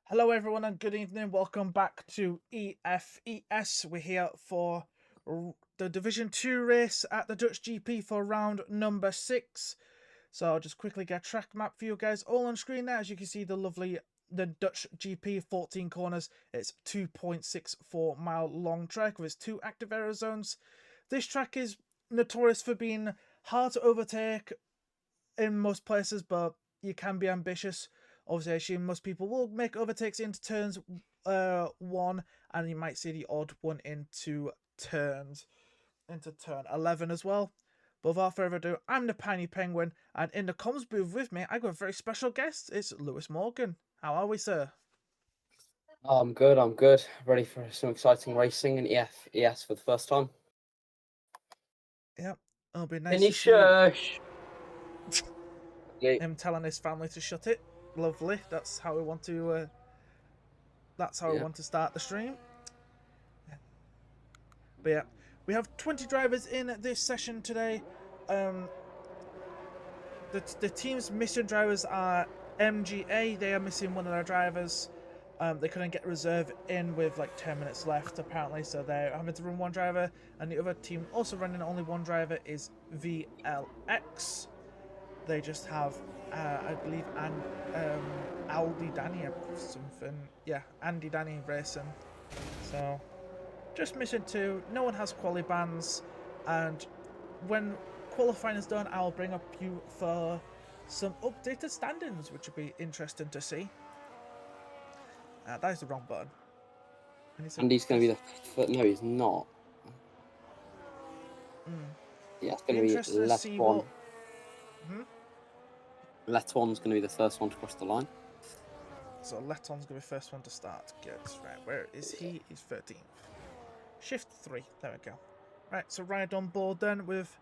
Hello, everyone, and good evening. Welcome back to EFES. We're here for the Division 2 race at the Dutch GP for round number 6. So I'll just quickly get a track map for you guys all on screen now. As you can see, the Dutch GP 14 corners. It's 2.64 mile long track with 2 active aero zones. This track is notorious for being hard to overtake in most places, but you can be ambitious. Obviously, I assume most people will make overtakes into turns 1, and you might see the odd one into turn 11 as well. But without further ado, I'm the Piney Penguin, and in the comms booth with me, I got a very special guest. It's Lewis Morgan. How are we, sir? I'm good. I'm good. Ready for some exciting racing in ES for the first time. Yep, it'll be nice Can you to see you. shush? Him telling his family to shut it. Lovely. That's how we want to. That's how we want to start the stream. But yeah, we have 20 drivers in this session today. The team's missing drivers are MGA. They are missing one of their drivers. They couldn't get reserve in with like 10 minutes left apparently, so they're having to run one driver. And the other team also running only one driver is VLX. They just have, I believe, Aldi Danny or something. Yeah, Andy Danny racing. So just missing 2. No one has quali bans, and when qualifying is done, I'll bring up you for some updated standings, which will be interesting to see. That is the wrong button. And he's going to be the no, he's not. Yeah, it's going to be left one. Letton's going to be the first one to cross the line. So Letton's going to be the first one to start. Good. Right, where is he? He's 13th. Shift 3. There we go. Right, so ride on board then with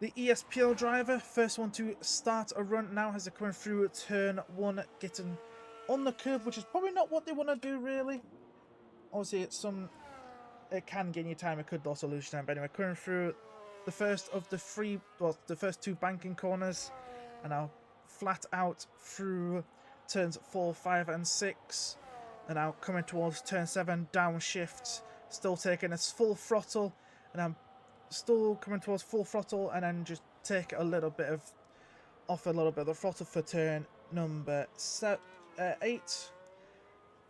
the ESPL driver. First one to start a run now as they're coming through turn 1, getting on the curve, which is probably not what they want to do, really. Obviously, it can gain you time, it could also lose time. But anyway, coming through the first of the the first 2 banking corners, and now flat out through turns 4, 5, and 6. And now coming towards turn 7, downshift, still taking its full throttle, and I'm still coming towards full throttle, and then just take a little bit of the throttle for turn number 8.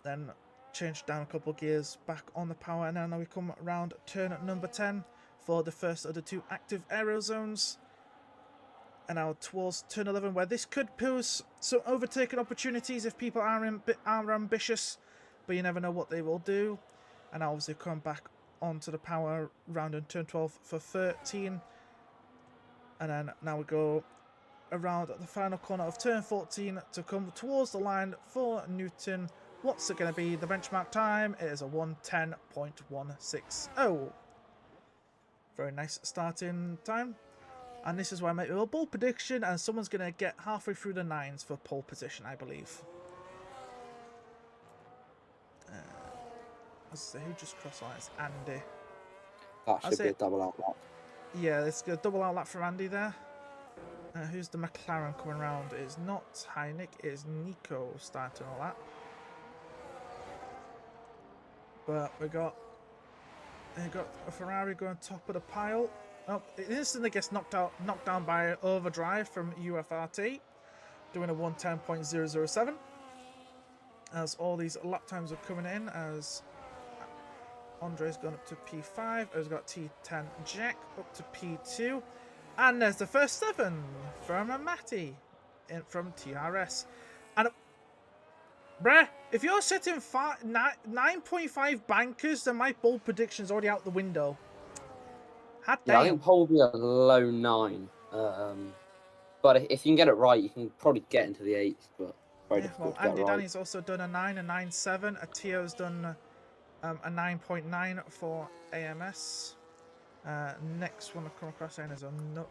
Then change down a couple of gears, back on the power, and now we come around turn number 10 for the first of the 2 active aero zones. And now towards turn 11, where this could pose some overtaking opportunities if people are ambitious, but you never know what they will do. And obviously come back onto the power round in turn 12 for 13. And then now we go around the final corner of turn 14 to come towards the line for Newton. What's it going to be? The benchmark time is a 1:10.160. Very nice starting time. And this is where I make a bold prediction, and someone's going to get halfway through the 9s for pole position, I believe. Let's see, who just crossed lines? Andy. That should be a double outlap. Yeah, let's go double outlap for Andy there. Who's the McLaren coming around? It's not Heineck, it's Nico starting all that. But we got a Ferrari going top of the pile. Oh, it instantly gets knocked down by overdrive from UFRT, doing a 1:10.007. As all these lap times are coming in, as Andre's gone up to P5, has got T10 Jack up to P2, and there's the first 7 from Matty from TRS. And bruh, if you're setting 9.5 bankers, then my bold prediction's already out the window. Yeah, I think pole will be a low 9. But if you can get it right, you can probably get into the 8s. But very difficult to get Andy right. Danny's also done a 9, a 9.7. Atio's done a 9.9 for AMS. Next one I've come across is a no.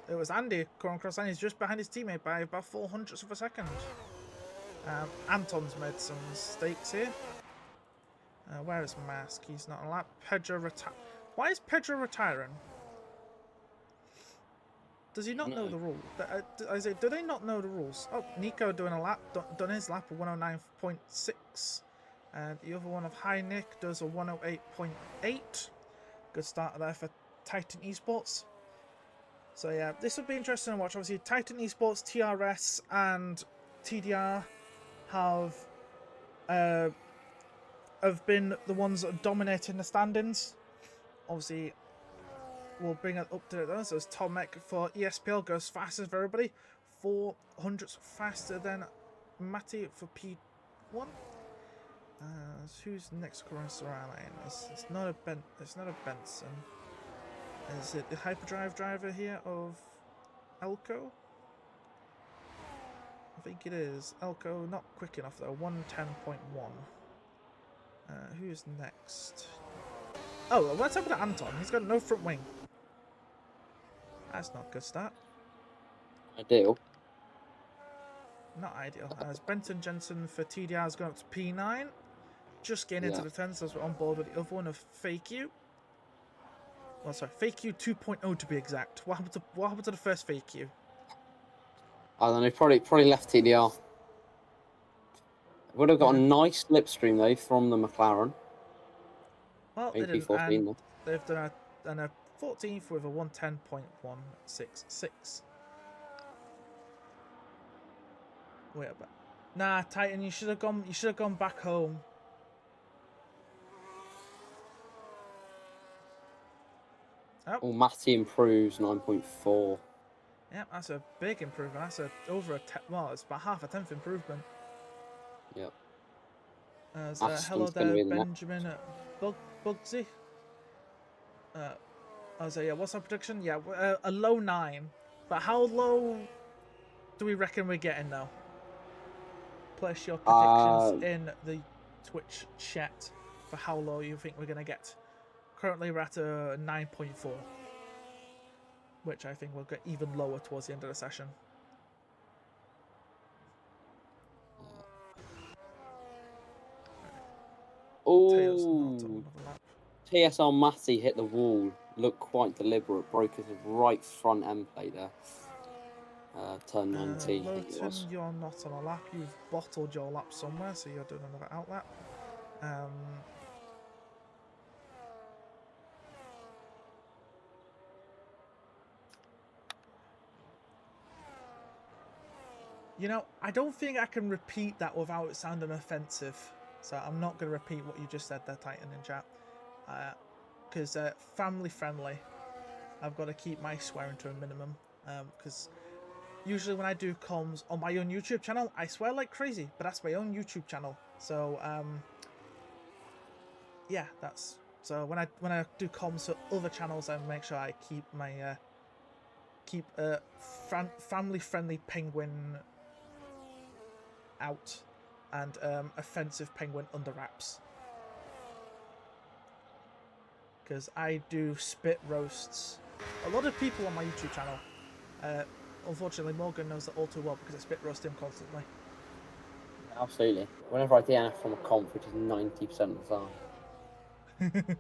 It was Andy coming across, and he's just behind his teammate by about 0.04 of a second. Anton's made some mistakes here. Where is Mask? He's not on lap. Pedro retire. Why is Pedro retiring? Does he not know No. the rule? I say, do they not know the rules? Oh, Nico doing a lap, done his lap of 109.6. And the other one of High Nick does a 108.8. Good start there for Titan Esports. So yeah, this would be interesting to watch. Obviously, Titan Esports, TRS, and TDR have been the ones that are dominating the standings. Obviously, we'll bring it up to those. So Tomek for ESPL goes fastest of everybody, 400s faster than Matty for P1. Who's next across the line? It's not a Benson. Is it the hyperdrive driver here of Elko? I think it is. Elko not quick enough though. 110.1. Who's next? Oh, what's happened to Anton? He's got no front wing. That's not a good start. Ideal. Not ideal. As Brenton Jensen for TDR has gone up to P9. Just getting into the 10s, so we're on board with the other one of Fake You. Well, sorry, Fake You 2.0 to be exact. What happened to the first Fake You? I don't know, probably left TDR. Would have got a nice slipstream though from the McLaren. Well, they didn't, and they've done a 14th with a 110.166. Wait a bit. Nah, Titan, you should have gone back home. Oh, Matty improves 9.4. Yeah, that's a big improvement. That's well, it's about half a 10th improvement. Yep. Hello there, Benjamin Bugsy. I was yeah, what's our prediction? Yeah, a low 9. But how low do we reckon we're getting now? Place your predictions in the Twitch chat for how low you think we're going to get. Currently we're at a 9.4. Which I think will get even lower towards the end of the session. Oh, TSR Matty hit the wall. Looked quite deliberate. Broke his right front end plate there. Turn 19. Lowton, you're not on a lap. You've bottled your lap somewhere, so you're doing another outlap. You know, I don't think I can repeat that without it sounding offensive. So I'm not going to repeat what you just said there, Titan, in chat. Because family friendly. I've got to keep my swearing to a minimum. Because usually when I do comms on my own YouTube channel, I swear like crazy. But that's my own YouTube channel. So, yeah, that's... So when I do comms for other channels, I make sure I keep my... family-friendly penguin out and offensive penguin under wraps, because I do spit roasts. A lot of people on my YouTube channel, unfortunately Morgan knows that all too well because I spit roast him constantly. Absolutely. Whenever I DNF from a comp, which is 90% of the time.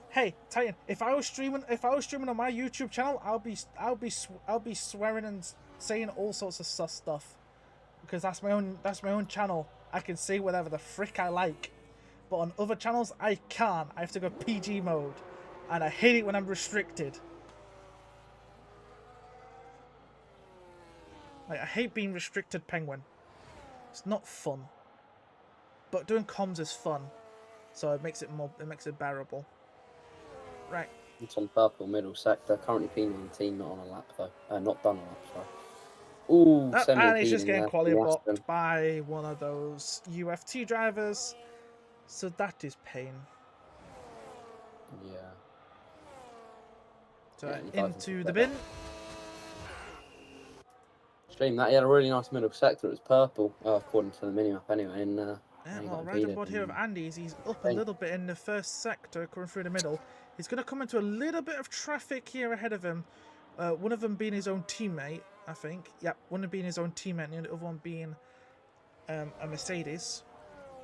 Hey Titan, if I was streaming on my YouTube channel, I'll be swearing and saying all sorts of sus stuff, because that's my own channel. I can say whatever the frick I like, but on other channels I can't. I have to go PG mode, and I hate it when I'm restricted. Like, I hate being restricted, penguin. It's not fun, but doing comms is fun, so it makes it bearable. Right. It's on purple middle sector. Currently P19, not on a lap though. Not done a lap, sorry. Ooh, and he's just getting quality blocked by one of those UFT drivers. So that is pain. Yeah. So into the bin. Stream that. He had a really nice middle sector. It was purple, according to the minimap anyway. And well, right on board here with Andy's. He's up a little bit in the first sector, coming through the middle. He's going to come into a little bit of traffic here ahead of him. One of them being his own teammate, I think. Yep, one of them being his own teammate, and the other one being a Mercedes.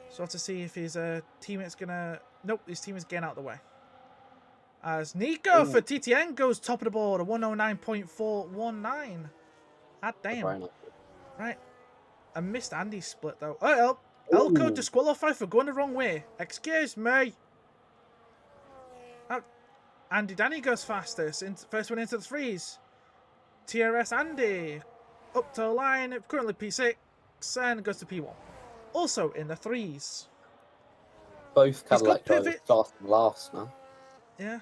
So I have to see if his teammate's going to... Nope, his teammate's getting out of the way. As Nico for Ooh. TTN goes top of the board, a 109.419. Ah, damn. Right. I missed Andy's split, though. Oh, Elko disqualified for going the wrong way. Excuse me. Oh, Andy Danny goes fastest. First one into the threes. TRS Andy. Up to the line. Currently P6. And goes to P1. Also in the threes. Both Cadillac drivers starting last now. Yeah.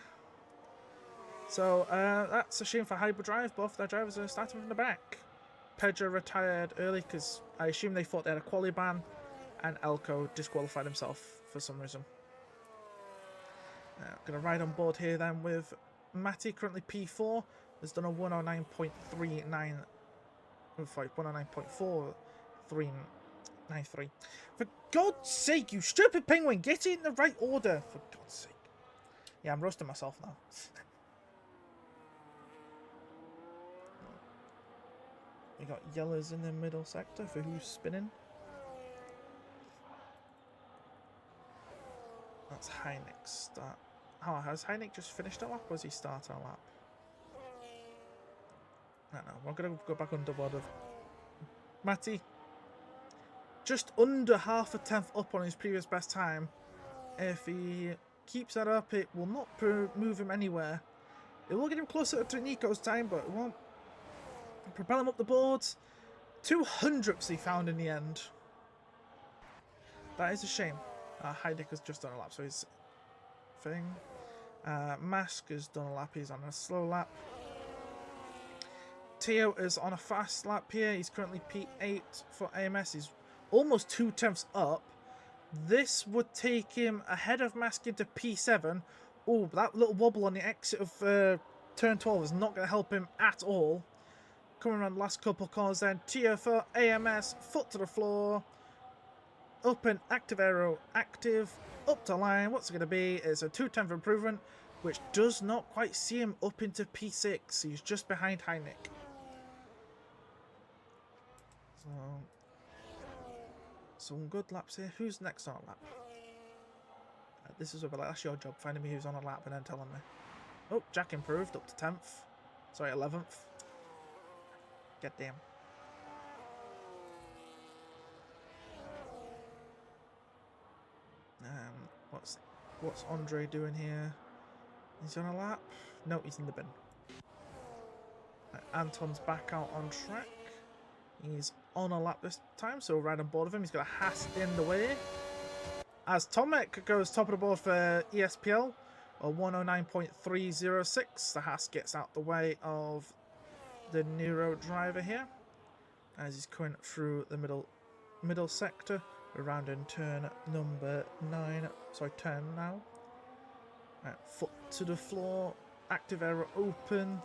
So that's a shame for Hyperdrive. Both their drivers are starting from the back. Pedro retired early because I assume they thought they had a quali ban, and Elko disqualified himself for some reason. Gonna ride on board here then with Matty, currently P4, has done a 109.39. 109.4393. For God's sake, you stupid penguin, get it in the right order. For God's sake. Yeah, I'm roasting myself now. We got yellows in the middle sector for who's spinning. That's Heineck's start. Oh, has Heineck just finished a lap or has he started a lap? I don't know. We're going to go back on the board of Matty. Just under half a tenth up on his previous best time. If he keeps that up, it will not move him anywhere. It will get him closer to Nico's time, but it won't propel him up the board. 200ths he found in the end. That is a shame. Heideck has just done a lap, so he's thing. Mask has done a lap, he's on a slow lap. Teo is on a fast lap here, he's currently P8 for AMS, he's almost 2/10 up. This would take him ahead of Mask into P7. Oh, that little wobble on the exit of turn 12 is not going to help him at all. Coming around the last couple of corners then, Teo for AMS, foot to the floor. Open, active aero, active, up to line. What's it going to be? It's a 2/10 improvement, which does not quite see him up into P6. He's just behind Heineck. So, some good laps here. Who's next on a lap? This is where that's your job, finding me who's on a lap and then telling me. Oh, Jack improved up to 10th. Sorry, 11th. God damn. What's Andre doing here? He's on a lap? No, he's in the bin. Right, Anton's back out on track. He's on a lap this time, so right on board of him. He's got a Haas in the way. As Tomek goes top of the board for ESPL, a 109.306. The Haas gets out the way of the Nero driver here, as he's coming through the middle sector. Around in turn number 9. Sorry, turn now. Right, foot to the floor. Active aero open.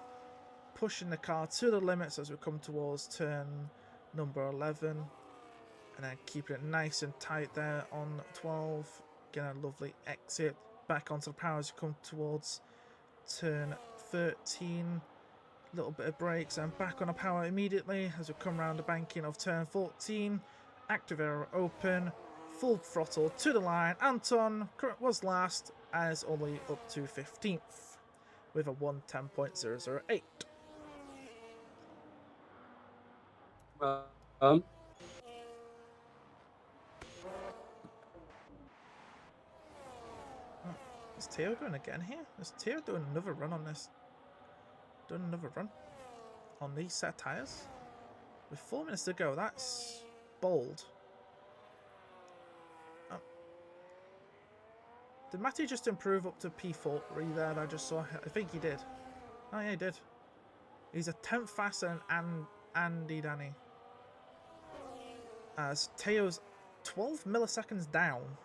Pushing the car to the limits as we come towards turn number 11. And then keeping it nice and tight there on 12. Getting a lovely exit. Back onto the power as we come towards turn 13. Little bit of brakes and back on the power immediately as we come around the banking of turn 14. Active aero open, full throttle to the line. Anton was last as only up to 15th with a 110.008. Is Teo going again here? Is Teo doing another run on this? Doing another run on these set tyres? With 4 minutes to go, that's bold. Oh. Did Matty just improve up to P4 there? I just saw. I think he did. Oh yeah, he did. He's a 10th faster than Andy Danny. As Teo's 12 milliseconds down.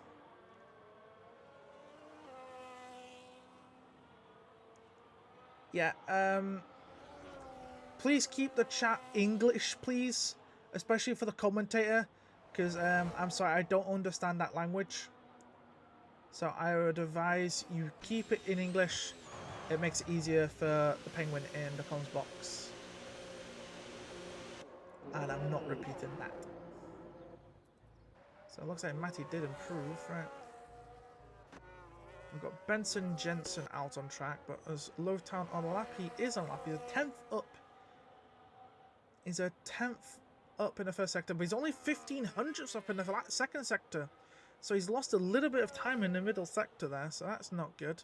Yeah, please keep the chat English, please. Especially for the commentator. Because, I'm sorry, I don't understand that language. So I would advise you keep it in English. It makes it easier for the penguin in the comms box. And I'm not repeating that. So it looks like Matty did improve, right? We've got Benson Jensen out on track, but as Lowtown on the lap, he is on lap. He's a 10th up. He's a 10th up in the first sector, but he's only 1500ths up in the second sector. So he's lost a little bit of time in the middle sector there, so that's not good.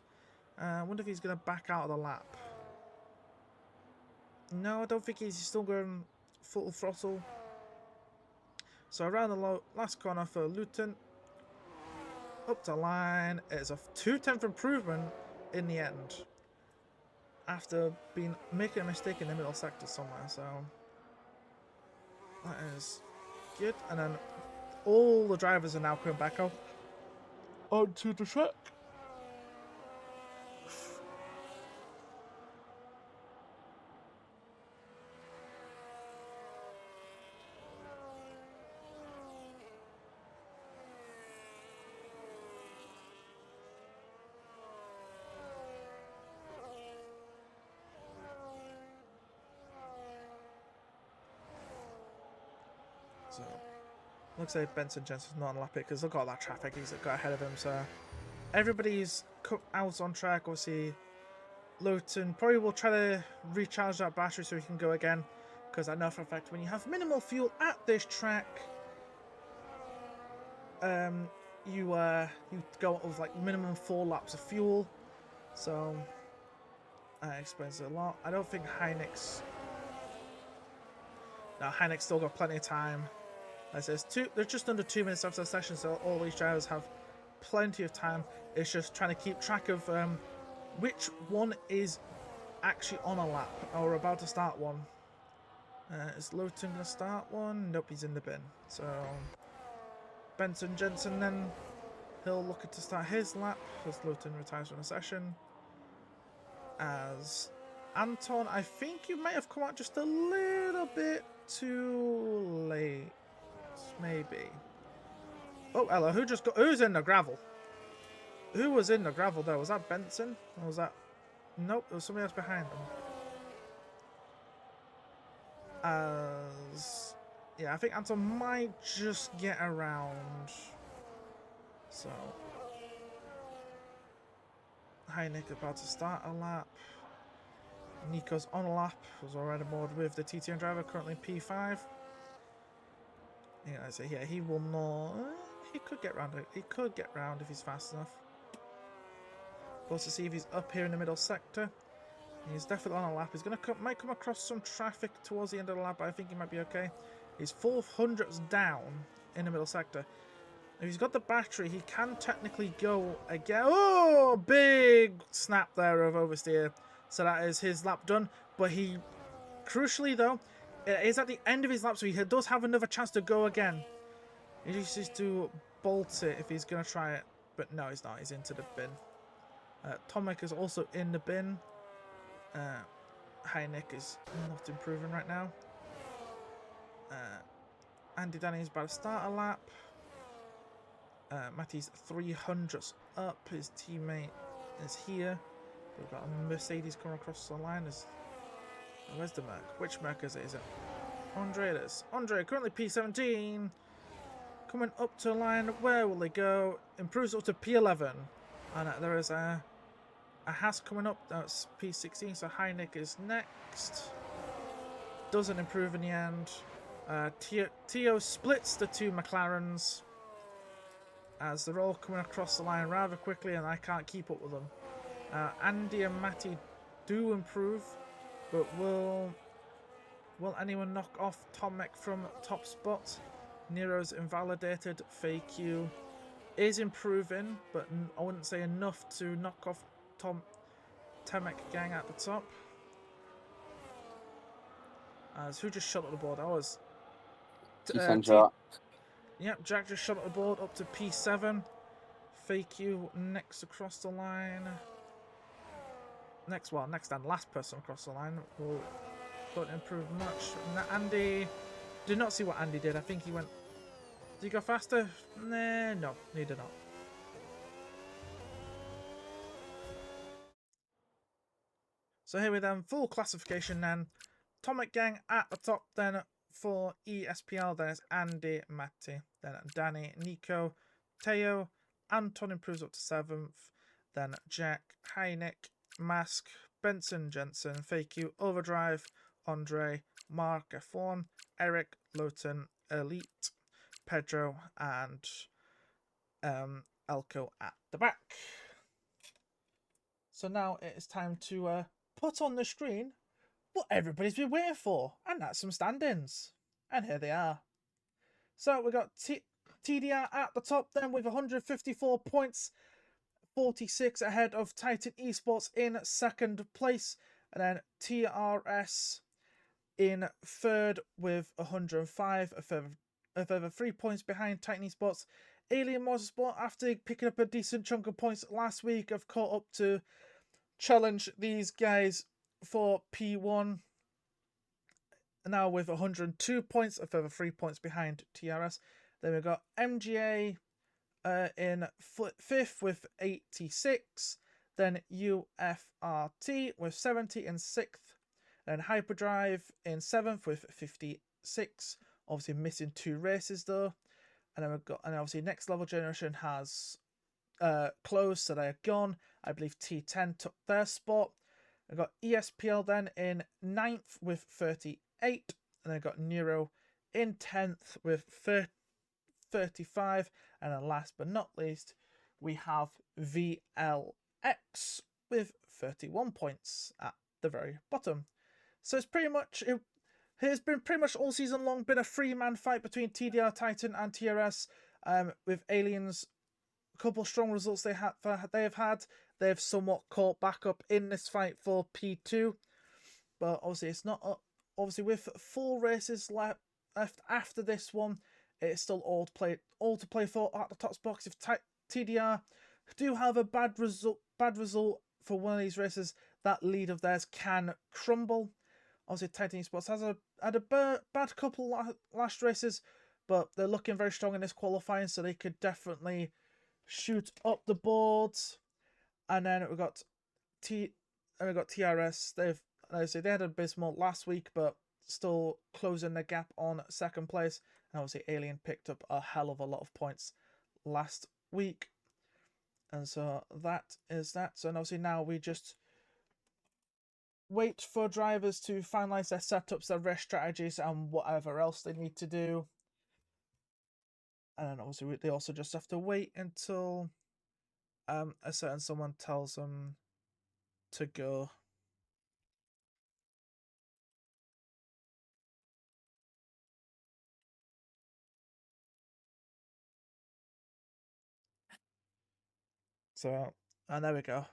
I wonder if he's going to back out of the lap. No, I don't think he's still going full throttle. So around the last corner for Luton. Up to line. It's a 2/10 improvement in the end. After making a mistake in the middle sector somewhere, so that is good. And then all the drivers are now coming back up onto the track. So, looks like Benson Jensen's not on lap it because look at all that traffic he's got ahead of him. So, everybody's out on track. Obviously, Lowton probably will try to recharge that battery so he can go again. Because I know for a fact when you have minimal fuel at this track, you go with like minimum 4 laps of fuel. So, that explains it a lot. I don't think Hynek's... No, Hynek's still got plenty of time. As there's just under 2 minutes after the session, so all these drivers have plenty of time. It's just trying to keep track of which one is actually on a lap or about to start one. Is Lowton going to start one? Nope, he's in the bin. So Benson Jensen then, he'll look to start his lap as Lowton retires from the session. As Anton, I think you might have come out just a little bit too late. Maybe. Oh, hello. Who's in the gravel? Who was in the gravel there? Was that Benson? Or was that... Nope, there was somebody else behind them. Yeah, I think Anton might just get around. So... Hynek about to start a lap. Nico's on a lap. Was already aboard with the TTM driver, currently P5. Yeah, so yeah, he will not... He could get round. He could get round if he's fast enough. Plus to see if he's up here in the middle sector. He's definitely on a lap. He's might come across some traffic towards the end of the lap, but I think he might be okay. He's 400ths down in the middle sector. If he's got the battery, he can technically go again. Oh, big snap there of oversteer. So that is his lap done. But he, crucially though, it is at the end of his lap, so he does have another chance to go again. He just needs to bolt it if he's going to try it. But no, he's not. He's into the bin. Tomek is also in the bin. Hynek is not improving right now. Andy Danny's about to start a lap. Matty's 300ths up. His teammate is here. We've got a Mercedes coming across the line. Where's the Merc? Which Merc is it? Is it Andre? It is. Andre, currently P17. Coming up to the line. Where will they go? Improves up to P11. And there is a Haas coming up. That's P16. So Hynek is next. Doesn't improve in the end. Tio splits the 2 McLarens. As they're all coming across the line rather quickly and I can't keep up with them. Andy and Matty do improve, but will anyone knock off Tomek from top spot? Nero's invalidated. FAQ is improving, but I wouldn't say enough to knock off Tomek gang at the top. As who just shot at the board? I was... Yep, Jack just shot at the board up to P7. FAQ next across the line. Next and last person across the line won't improve much. Andy, did not see what Andy did. I think he went... Did he go faster? Nah, no, he did not. So here we then, full classification then. Tomek gang at the top then for ESPL. Then it's Andy, Matty, then Danny, Nico, Teo. Anton improves up to 7th. then Jack, Hynek, Mask, Benson, Jensen, FAQ, Overdrive, Andre, Mark F1, Eric, Lowton, Elite, Pedro, and Elko at the back. So now it is time to put on the screen what everybody's been waiting for, and that's some stand-ins. And here they are. So we got TDR at the top then with 154 points, 46 ahead of Titan Esports in second place, and then TRS in third with 105, a further 3 points behind Titan Esports. Alien Motorsport, after picking up a decent chunk of points last week, have caught up to challenge these guys for P1. Now with 102 points, a further 3 points behind TRS. Then we've got MGA in fifth with 86. Then UFRT with 70 in sixth. Then Hyperdrive in seventh with 56. Obviously missing 2 races though. And then we've got, and obviously Next Level Generation has closed, so they're gone. I believe T10 took their spot. I've got ESPL then in 9th with 38. And I've got Neuro in 10th with 35. And then last but not least, we have VLX with 31 points at the very bottom. So it's pretty much, it has been pretty much all season long been a 3-man fight between TDR, Titan and TRS, with Aliens. A couple strong results they have had. They've somewhat caught back up in this fight for P2, but obviously it's not. Obviously, with 4 races left after this one, it's still all to play for at the top box. If TDR do have a bad result for one of these races, that lead of theirs can crumble. Obviously, Titan Esports has had a bad couple last races, but they're looking very strong in this qualifying, so they could definitely shoot up the boards. And then we've got TRS. They had abysmal last week, but still closing the gap on second place. And obviously, Alien picked up a hell of a lot of points last week, and so that is that. So obviously now we just wait for drivers to finalize their setups, their rest strategies, and whatever else they need to do. And then obviously they also just have to wait until a certain someone tells them to go. So, and there we go.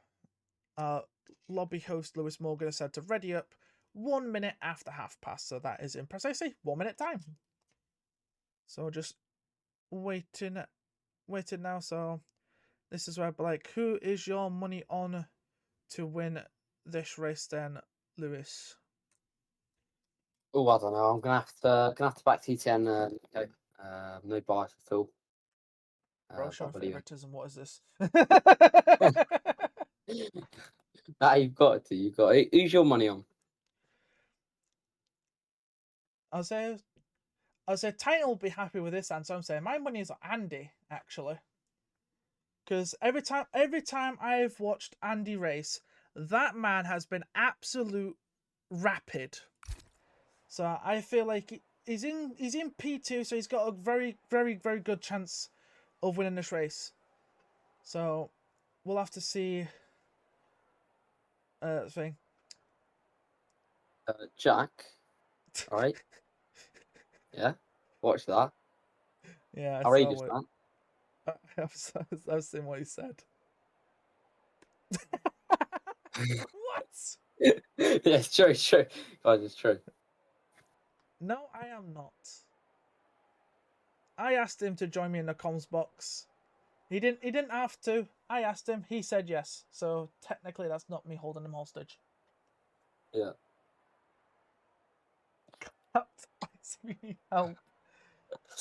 Lobby host Lewis Morgan has said to ready up 1 minute after half past, so that is in precisely 1 minute time. So just waiting now. So this is where, like, who is your money on to win this race then, Lewis? Oh, I don't know. I'm gonna have to back T10. No bias at all. Bro, show favoritism. What is this? You've got to. You've got it. Who's your money on? I'll say Titan will be happy with this answer. I'm saying my money is on Andy, actually, because every time I've watched Andy race, that man has been absolute rapid. So I feel like he's in P2, so he's got a very, very, very good chance of winning this race. So we'll have to see. Thing. Jack. All right. Yeah. Watch that. Yeah. Outrageous, man. I've seen what he said. What? Yeah, it's true. It's true. Guys, it's true. No, I am not. I asked him to join me in the comms box. He didn't have to. I asked him. He said yes. So technically, that's not me holding him hostage. Yeah. We need help.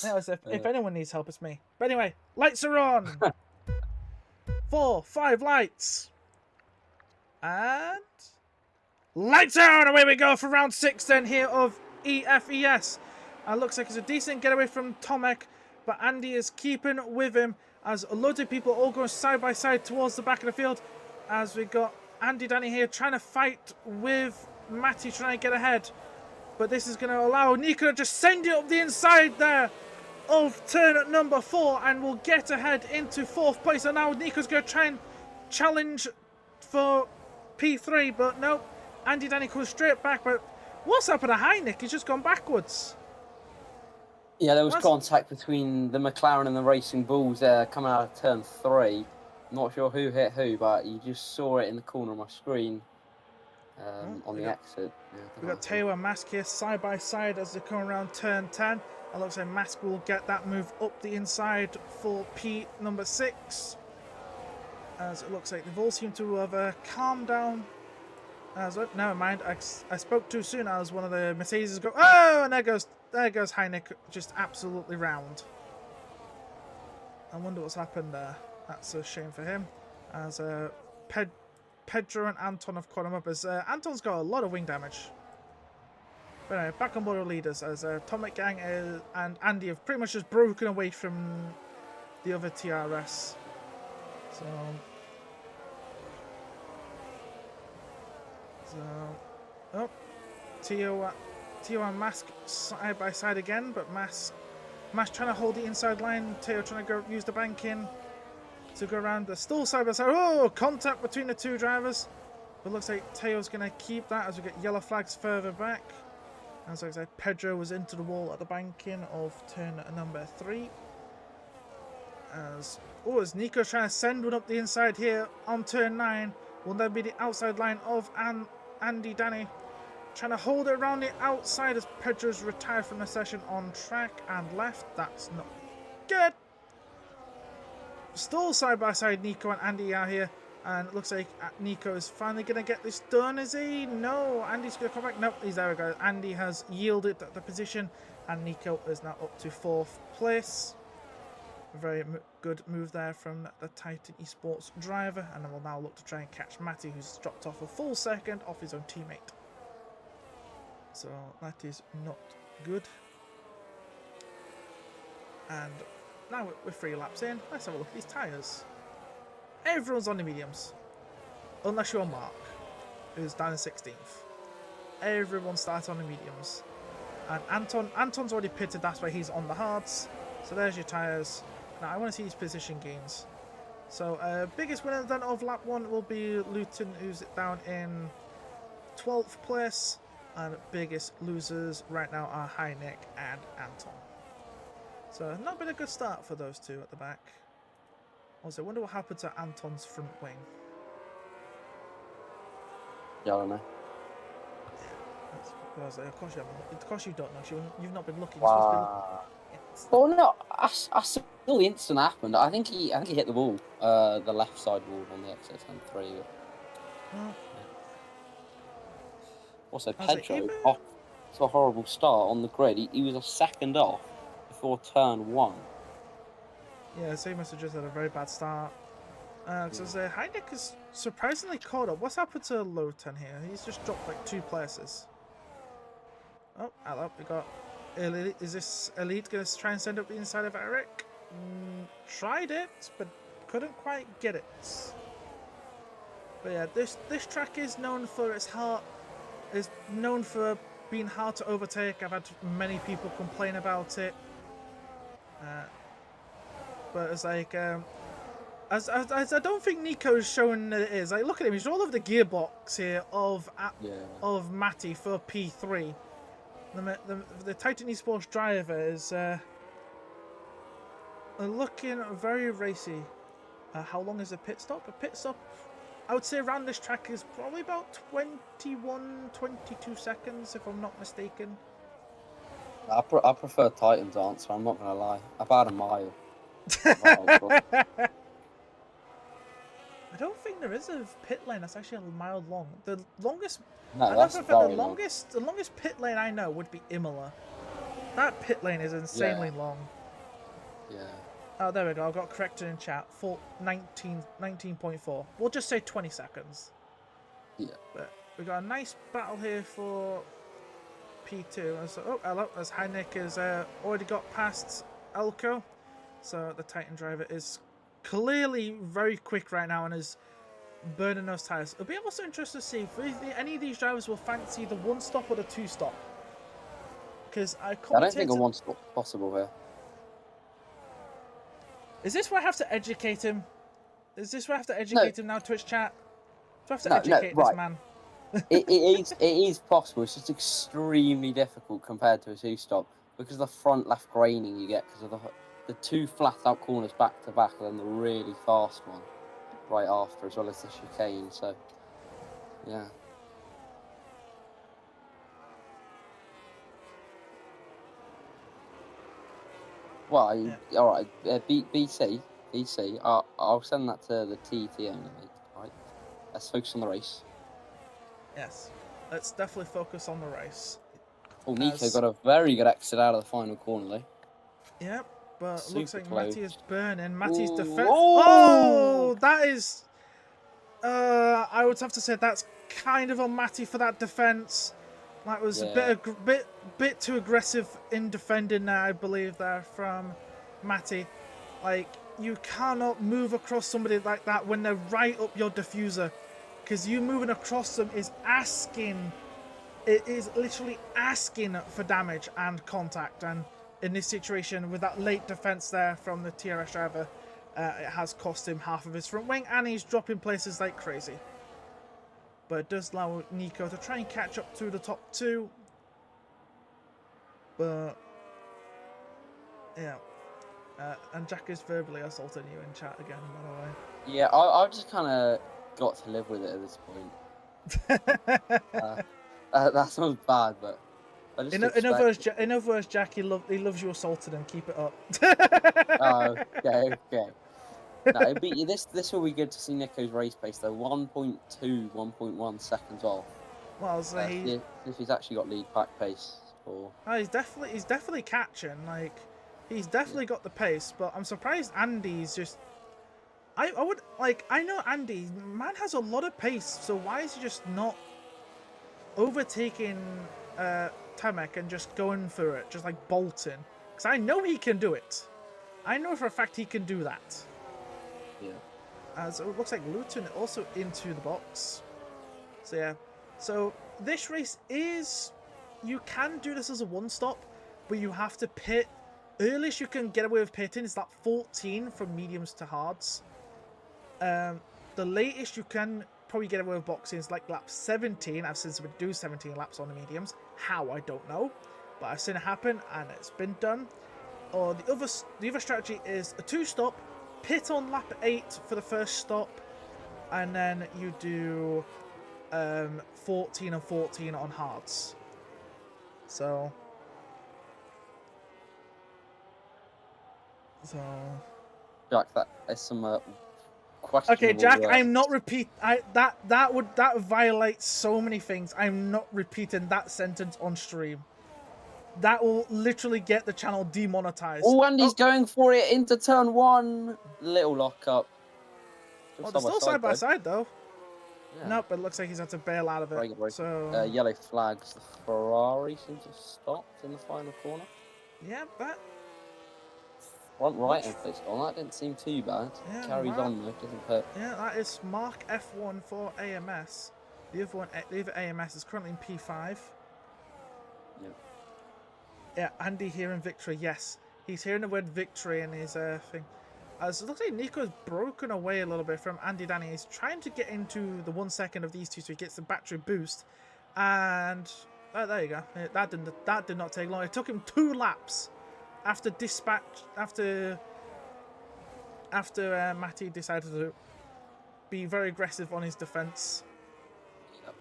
Now, if anyone needs help, it's me. But anyway, lights are on. 4, 5 lights. And lights out. Away we go for round 6 then here of EFES. Looks like it's a decent getaway from Tomek. but Andy is keeping with him as a load of people all going side by side towards the back of the field. As we got Andy Danny here trying to fight with Matty, trying to get ahead. But this is going to allow Nico to just send it up the inside there of turn number 4 and will get ahead into 4th place. And now Nico's going to try and challenge for P3, but no, Andy Danny comes straight back. But what's happened to Heineck? He's just gone backwards. Yeah, there was contact between the McLaren and the Racing Bulls there coming out of turn 3. Not sure who hit who, but you just saw it in the corner of my screen on the exit. Yeah, we got Teo and Mask here side by side as they come around turn 10. It looks like Mask will get that move up the inside for P number 6. As it looks like they've all seemed to have calmed down. Never mind, I spoke too soon as one of the Mercedes go, oh, and there goes Heineck just absolutely round. I wonder what's happened there. That's a shame for him. As Pedro and Anton have caught him up, as Anton's got a lot of wing damage. But anyway, back on board of leaders as Tomic Gang and Andy have pretty much just broken away from the other TRS. Oh, Teo and Mask side by side again, but Mask trying to hold the inside line. Teo trying to use the bank in to go around. They're still side by side. Oh, contact between the two drivers. But looks like Teo's going to keep that as we get yellow flags further back. As I said, Pedro was into the wall at the banking of turn number 3. As Nico's trying to send one up the inside here on turn 9. Will then be the outside line of Andy Danny. Trying to hold it around the outside as Pedro's retired from the session on track and left. That's not good. Still side by side, Nico and Andy are here. And it looks like Nico is finally going to get this done, is he? No, Andy's going to come back. Nope, he's there. We go. Andy has yielded the position, and Nico is now up to 4th place. A very good move there from the Titan Esports driver, and then we'll now look to try and catch Matty, who's dropped off a full second off his own teammate. So that is not good. And now we're 3 laps in. Let's have a look at these tyres. Everyone's on the mediums, unless you're Mark, who's down in 16th. Everyone starts on the mediums, and Anton's already pitted. That's why he's on the hards. So there's your tyres. Now I want to see his position gains. So biggest winner then of lap 1 will be Luton, who's down in 12th place, and biggest losers right now are Heineck and Anton. So not been a good start for those two at the back. Also, I wonder what happened to Anton's front wing. Yeah, I don't know. Of course you don't know. You've not been looking. Wow. Well, no, I saw the incident happened. I think he hit the wall, the left side wall on the exit turn 3. Also, Pedro off to a horrible start on the grid. He was a second off before turn 1. Yeah, so he must have just had a very bad start. Because Heineck is surprisingly caught up. What's happened to Lotan here? He's just dropped like 2 places. Oh, hello, we got Elite. Is this Elite going to try and send up the inside of Eric? Tried it, but couldn't quite get it. But yeah, this track is known for being hard to overtake. I've had many people complain about it. But it's like, as I don't think Nico's showing that it is. Like, look at him; he's all over the gearbox here of Matty for P3. The Titan Esports driver is looking very racy. How long is the pit stop? A pit stop, I would say, around this track is probably about 21, 22 seconds, if I'm not mistaken. I prefer Titan's answer. I'm not gonna lie. About a mile. I don't think there is a pit lane that's actually a mile long. The longest, no, that's very long. The longest pit lane I know would be Imola. That pit lane is insanely long. Yeah. Oh, there we go. I got corrected in chat. 19.4. We'll just say 20 seconds. Yeah. But we got a nice battle here for P2. So, hello, as Heineck has already got past Elko. So the Titan driver is clearly very quick right now and is burning those tires. It'll be also interesting to see if any of these drivers will fancy the 1-stop or the 2-stop. Because I don't think a 1-stop's possible here. Is this where I have to educate him? Is this where I have to educate him now, Twitch chat? Do I have to educate this man? it is possible. It's just extremely difficult compared to a 2-stop because of the front left graining you get because of the 2 flat out corners back to back and then the really fast one right after, as well as the chicane. So, yeah. Well, yeah. All right. BC. I'll send that to the TT only, mate. All right. Let's focus on the race. Yes, let's definitely focus on the race. Oh, Nico got a very good exit out of the final corner, though. Yep, but Super looks like close. Matty is burning. Matty's defense. Oh, that is. I would have to say that's kind of on Matty for that defense. That was a bit too aggressive in defending there, I believe, there from Matty. Like, you cannot move across somebody like that when they're right up your diffuser. Because you moving across them is asking, it is literally asking for damage and contact. And in this situation, with that late defense there from the TRS driver, it has cost him half of his front wing, and he's dropping places like crazy. But it does allow Nico to try and catch up to the top 2. But yeah, and Jack is verbally assaulting you in chat again, by the way. Yeah, I've just kind of got to live with it at this point. That sounds bad, but I just in other words, Jack, he loves you assaulting him. Keep it up. Okay. No, this will be good to see Nico's race pace though. 1.2, 1.1 seconds off. Well, so if he's actually got lead pack pace for. Oh, he's definitely catching. Like, he's definitely got the pace, but I'm surprised Andy's just. I know Andy, man has a lot of pace, so why is he just not overtaking Tamek and just going for it, just like bolting? Because I know he can do it. I know for a fact he can do that. Yeah. So it looks like Luton also into the box. So yeah. So this race is, you can do this as a 1-stop, but you have to pit. Earliest you can get away with pitting is that 14 from mediums to hards. The latest you can probably get away with boxing is like lap 17. I've seen someone do 17 laps on the mediums. How, I don't know, but I've seen it happen and it's been done. Or the other strategy is a 2-stop, pit on lap 8 for the first stop, and then you do 14 and 14 on hards. So Jack, that is some okay, Jack, I'm not that violates so many things. I'm not repeating that sentence on stream. That will literally get the channel demonetized. Oh, and he's going for it into turn 1. Little lockup. Oh, they're still side by side though. Yeah. Nope, it looks like he's had to bail out of it. Right. So yellow flags. The Ferrari seems to have stopped in the final corner. Yeah, that. Front right end placed on. That didn't seem too bad. Yeah, carries on though, doesn't hurt. Yeah, that is Mark F1 for AMS. The other AMS is currently in P5. Yeah. Yeah, Andy hearing victory. Yes, he's hearing the word victory in his thing. As it looks like Nico's broken away a little bit from Andy Danny. He's trying to get into the 1 second of these two, so he gets the battery boost. And there you go. That did not take long. It took him 2 laps. After Matty decided to be very aggressive on his defense. Yep.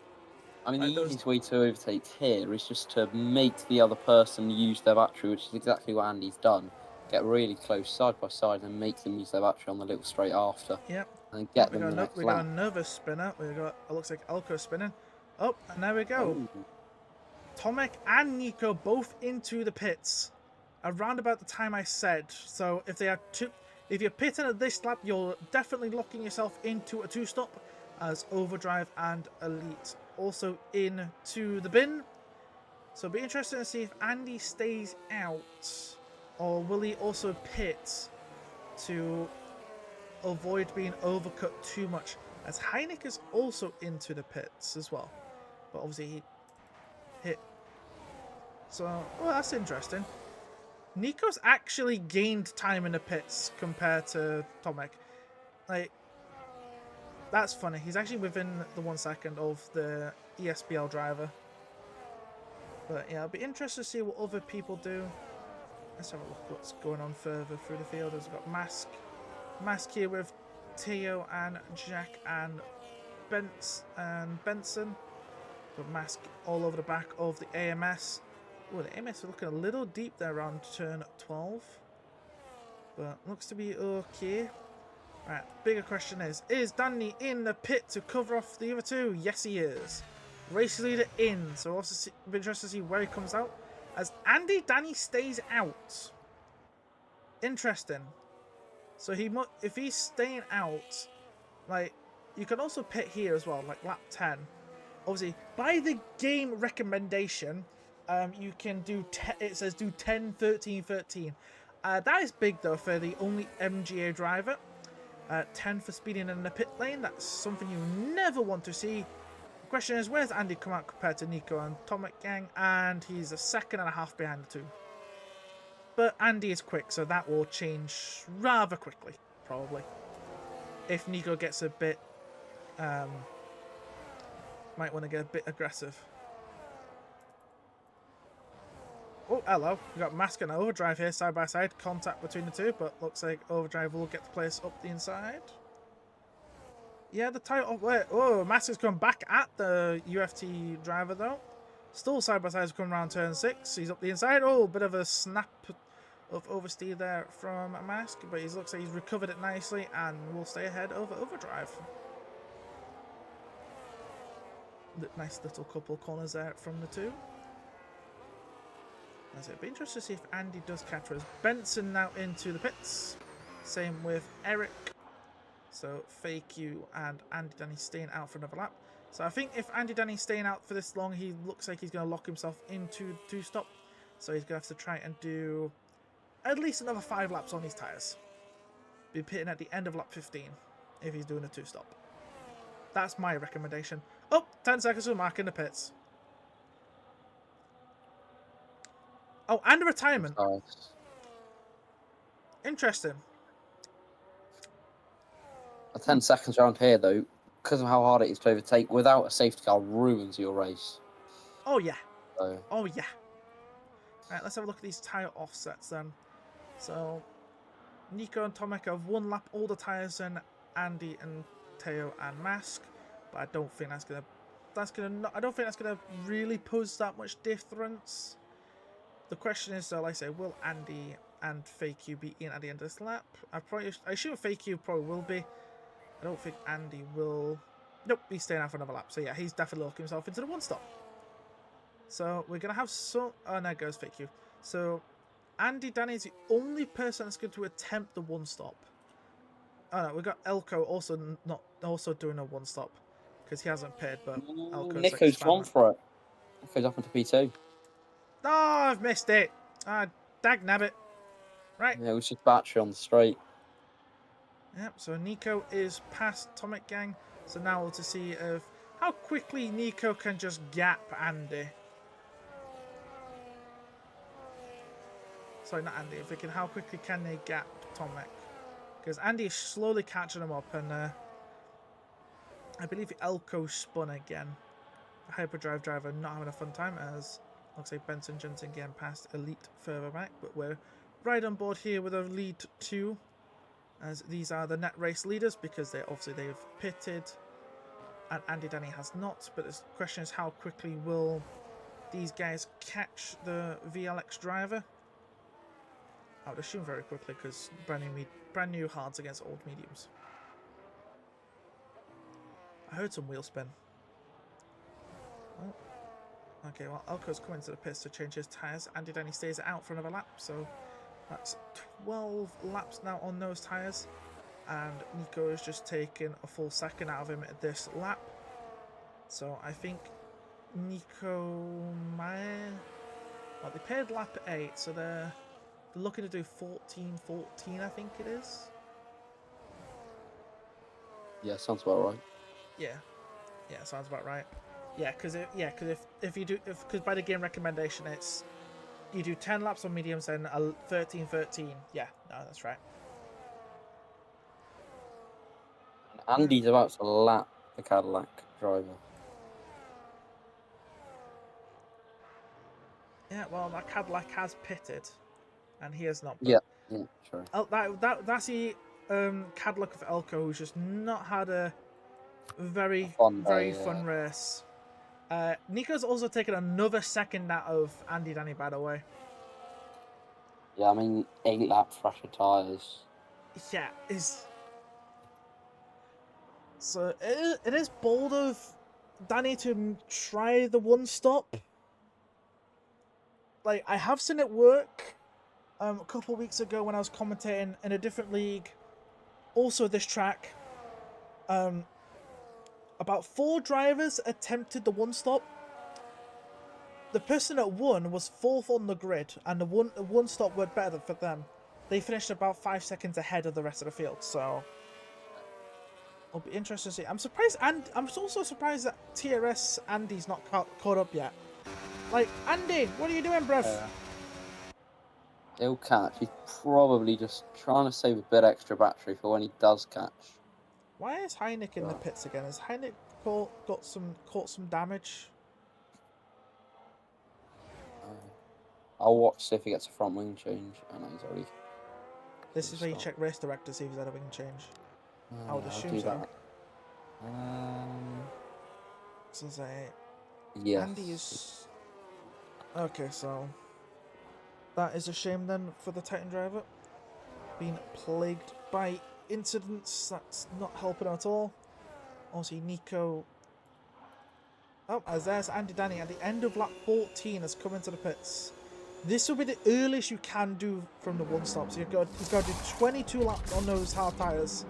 I mean, the easiest way to overtake here is just to make the other person use their battery, which is exactly what Andy's done. Get really close side by side and make them use their battery on the little straight after. Yep. And get them the next lap. We got another spinner. It looks like Elko spinning. Oh, and there we go. Oh. Tomek and Nico both into the pits. Around about the time I said. So if you're pitting at this lap, you're definitely locking yourself into a 2-stop, as Overdrive and Elite also into the bin. So it'll be interesting to see if Andy stays out, or will he also pit to avoid being overcut too much, as Heineck is also into the pits as well. But obviously he hit. So, well, that's interesting. Nico's actually gained time in the pits compared to Tomek. Like, that's funny. He's actually within the 1 second of the ESPL driver. But yeah, it'll be interesting to see what other people do. Let's have a look what's going on further through the field. We've got Mask here with Theo and Jack and Benson. Got Mask all over the back of the AMS. Oh, the AMS are looking a little deep there around turn 12. But looks to be okay. Right, bigger question is Danny in the pit to cover off the other two? Yes, he is. Race leader in, so we'll also be interested to see where he comes out. As Danny stays out. Interesting. So if he's staying out, like, you can also pit here as well, like lap 10. Obviously, by the game recommendation, you can do, it says do 10, 13, 13. That is big though for the only MGA driver. 10 for speeding in the pit lane. That's something you never want to see. The question is, where's Andy come out compared to Nico and Tomek Gang? And he's a second and a half behind the two. But Andy is quick, so that will change rather quickly, probably. If Nico gets a bit... might want to get a bit aggressive. Oh, hello. We've got Mask and Overdrive here, side by side. Contact between the two, but looks like Overdrive will get the place up the inside. Yeah, the title... Wait, oh, Mask has come back at the UFT driver, though. Still side by side has come around turn 6. He's up the inside. Oh, bit of a snap of oversteer there from Mask, but he looks like he's recovered it nicely and will stay ahead over Overdrive. Nice little couple corners there from the two. It'd be interesting to see if Andy does catch us. Benson now into the pits. Same with Eric. So Fake You and Andy Danny staying out for another lap. So I think if Andy Danny's staying out for this long, he looks like he's going to lock himself into the two-stop. So he's going to have to try and do at least another 5 laps on his tyres. Be pitting at the end of lap 15 if he's doing a two-stop. That's my recommendation. Oh, 10 seconds to mark in the pits. Oh, and a retirement. Nice. Interesting. 10 seconds around here, though, because of how hard it is to overtake, without a safety car, ruins your race. Oh, yeah. So. Oh, yeah. Right, let's have a look at these tyre offsets then. So, Nico and Tomek have one lap all the tyres and Andy and Teo and Mask, but I don't think I don't think that's gonna really pose that much difference. The question is, though, like I say, will Andy and Fake You be in at the end of this lap? I assume Fake You probably will be. I don't think Andy will. Nope, he's staying out for another lap. So yeah, he's definitely locking himself into the one stop. So we're gonna have some. Oh, there goes Fake You. So Andy Danny is the only person that's going to attempt the one stop. Oh no, we got Elko also doing a one stop because he hasn't paid, but Nico's gone for it. Nico's up into P2. Oh, I've missed it. Ah, dag nabbit. Right. Yeah, it was just battery on the straight. Yep, so Nico is past Tomek Gang. So now we'll to see if how quickly Nico can just gap Andy. Sorry, not Andy. I'm thinking how quickly can they gap Tomek? Because Andy is slowly catching him up, and I believe Elko spun again. The Hyperdrive driver not having a fun time, as looks like Benson Jensen again past Elite further back, but we're right on board here with Elite 2, as these are the net race leaders because they've pitted, and Andy Danny has not. But the question is, how quickly will these guys catch the VLX driver? I would assume very quickly because brand new hards against old mediums. I heard some wheel spin. Oh. Okay, well, Elko's coming to the pits to change his tyres. Andy Danny stays out for another lap, so that's 12 laps now on those tyres. And Nico is just taking a full second out of him at this lap. So I think Nico might... Well, they paired lap 8, so they're they're looking to do 14-14, I think it is. Yeah, sounds about right. Yeah, sounds about right. Yeah, because if you do because by the game recommendation it's you do 10 laps on mediums and 13-13. Yeah, no, that's right. And Andy's about to lap the Cadillac driver. Yeah, well, that Cadillac has pitted, and he has not. But Yeah, sure. that's the Cadillac of Elko, who's just not had a very Fun very day, fun race. Nico's also taken another second out of Andy Danny, by the way. Yeah, I mean, 8 lap fresher tyres. Yeah, so it is bold of Danny to try the one stop. Like, I have seen it work a couple of weeks ago when I was commentating in a different league, also this track. About 4 drivers attempted the one stop. The person that won was 4th on the grid, and the one stop worked better for them. They finished about 5 seconds ahead of the rest of the field, so it'll be interesting to see. I'm surprised, and I'm also surprised that TRS Andy's not caught up yet. Like, Andy, what are you doing, bruv? He'll catch. He's probably just trying to save a bit extra battery for when he does catch. Why is Heineck in the pits again? Has Heineck caught some damage? I'll watch see if he gets a front wing change. I know he's already. This is where you check race director, see if he's had a wing change. I would assume do so. That. So say, yes. Andy is okay. So that is a shame then for the Titan driver, being plagued by incidents. That's not helping at all. Obviously, Nico. Oh, as there's Andy Danny at the end of lap 14 has come into the pits. This will be the earliest you can do from the one stop. So he's got to do 22 laps on those hard tyres.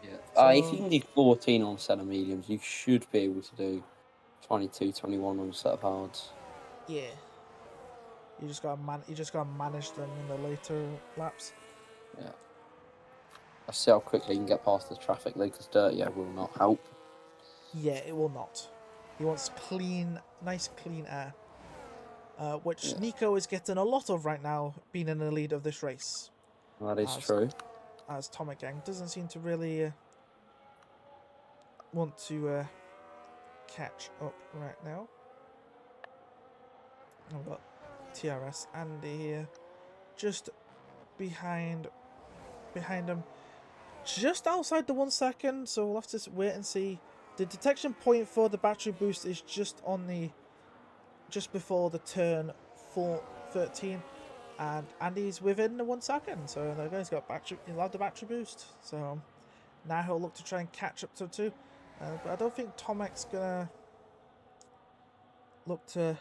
Yeah. So, if you can do 14 on set of mediums, you should be able to do 22, 21 on set of hards. Yeah. You just gotta manage them in the later laps. Yeah. I see how quickly you can get past the traffic though, because dirt will not help. Yeah, it will not. He wants nice clean air. Which Nico is getting a lot of right now, being in the lead of this race. That is true. As Tomic Gang doesn't seem to really want to catch up right now. I've got TRS Andy here, just behind him, just outside the 1 second. So we'll have to wait and see. The detection point for the battery boost is just before the turn 13, and Andy's within the 1 second. So the guy's got he'll have the battery boost. So now he'll look to try and catch up to 2. But I don't think Tomek's gonna look to.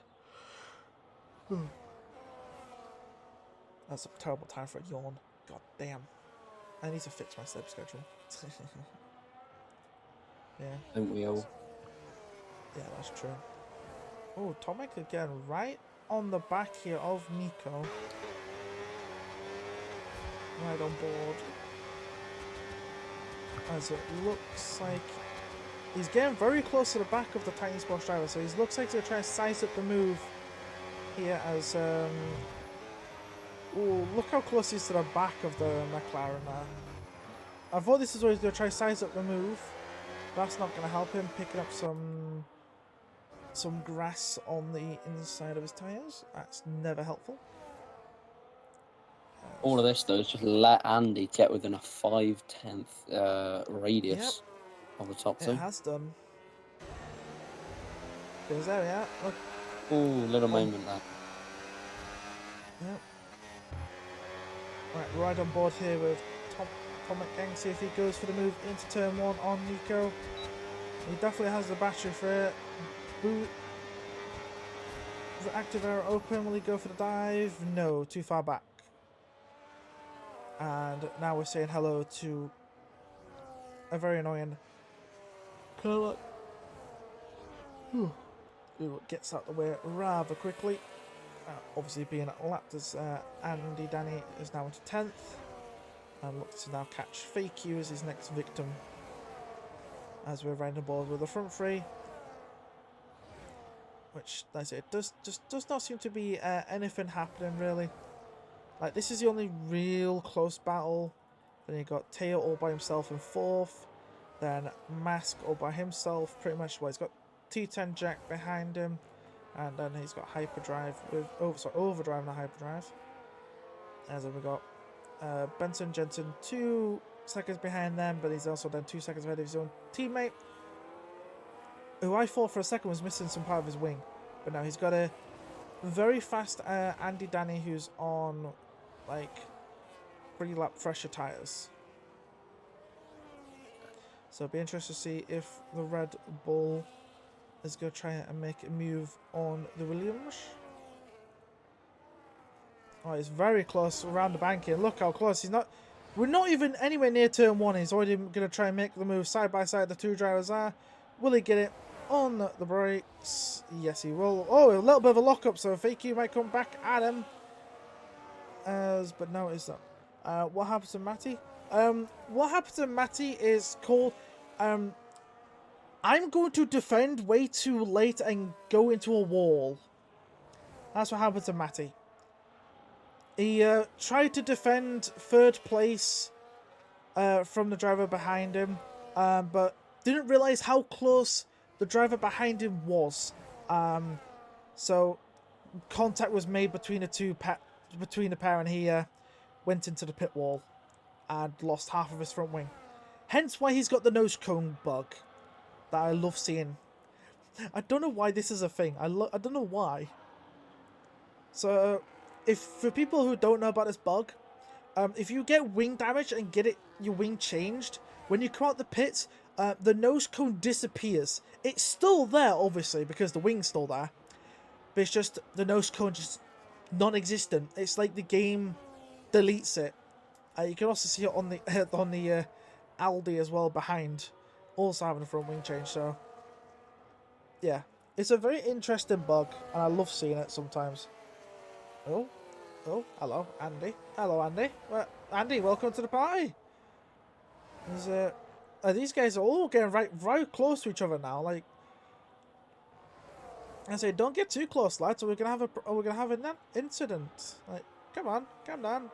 That's a terrible time for a yawn. God damn. I need to fix my sleep schedule. Yeah. Don't we all? Yeah, that's true. Oh, Tomek again, right on the back here of Nico. Right on board. As it looks like he's getting very close to the back of the Titan Sports driver, so he looks like he's trying to size up the move here as oh, look how close he is to the back of the McLaren there. I thought this is where he's going to try to size up the move. That's not going to help him picking up some grass on the inside of his tyres. That's never helpful. All of this though is just let Andy get within a 5/10 radius of the top 2. It has done. Because there we are. Look. Ooh, little moment there. Yep. Right, right on board here with Tomek Gang. See if he goes for the move into turn 1 on Nico. He definitely has the battery for it. The active arrow open. Will he go for the dive? No, too far back. And now we're saying hello to a very annoying who gets out the way rather quickly. Obviously being lapped as Andy Danny is now into 10th. And looks to now catch FAQ as his next victim. As we're riding the board with the front three. Which, like I say, does not seem to be anything happening really. Like, this is the only real close battle. Then you got Teo all by himself in 4th. Then Mask all by himself, pretty much. Well, he's got T10 Jack behind him. And then he's got Hyperdrive with... Overdrive, not Hyperdrive. And then we got Benson Jensen 2 seconds behind them, but he's also then 2 seconds ahead of his own teammate, who I thought for a second was missing some part of his wing. But now he's got a very fast Andy Danny who's on like 3-lap fresher tyres. So it'll be interesting to see if the Red Bull is going to try and make a move on the Williams. Oh, it's very close around the bank here. Look how close. We're not even anywhere near turn 1. He's already going to try and make the move side by side. The two drivers are. Will he get it on the brakes? Yes, he will. Oh, a little bit of a lockup, so FAQ might come back at him. But no, it's not. What happened to Matty? What happened to Matty is called... I'm going to defend way too late and go into a wall. That's what happened to Matty. He tried to defend 3rd place from the driver behind him, but didn't realise how close the driver behind him was. So contact was made between the pair, and he went into the pit wall and lost half of his front wing. Hence why he's got the nose cone bug that I love seeing. I don't know why this is a thing. I don't know why. So, if for people who don't know about this bug, if you get wing damage and get your wing changed, when you come out the pits, the nose cone disappears. It's still there, obviously, because the wing's still there. But it's just, the nose cone just non-existent. It's like the game deletes it. You can also see it on the Aldi as well behind, also having a front wing change. So yeah, it's a very interesting bug, and I love seeing it sometimes. Oh, hello, Andy. Hello, Andy. Well, Andy, welcome to the party. These guys are all getting right close to each other now. Like, I say, don't get too close, lads, or we're gonna have an incident. Like, come on, calm down.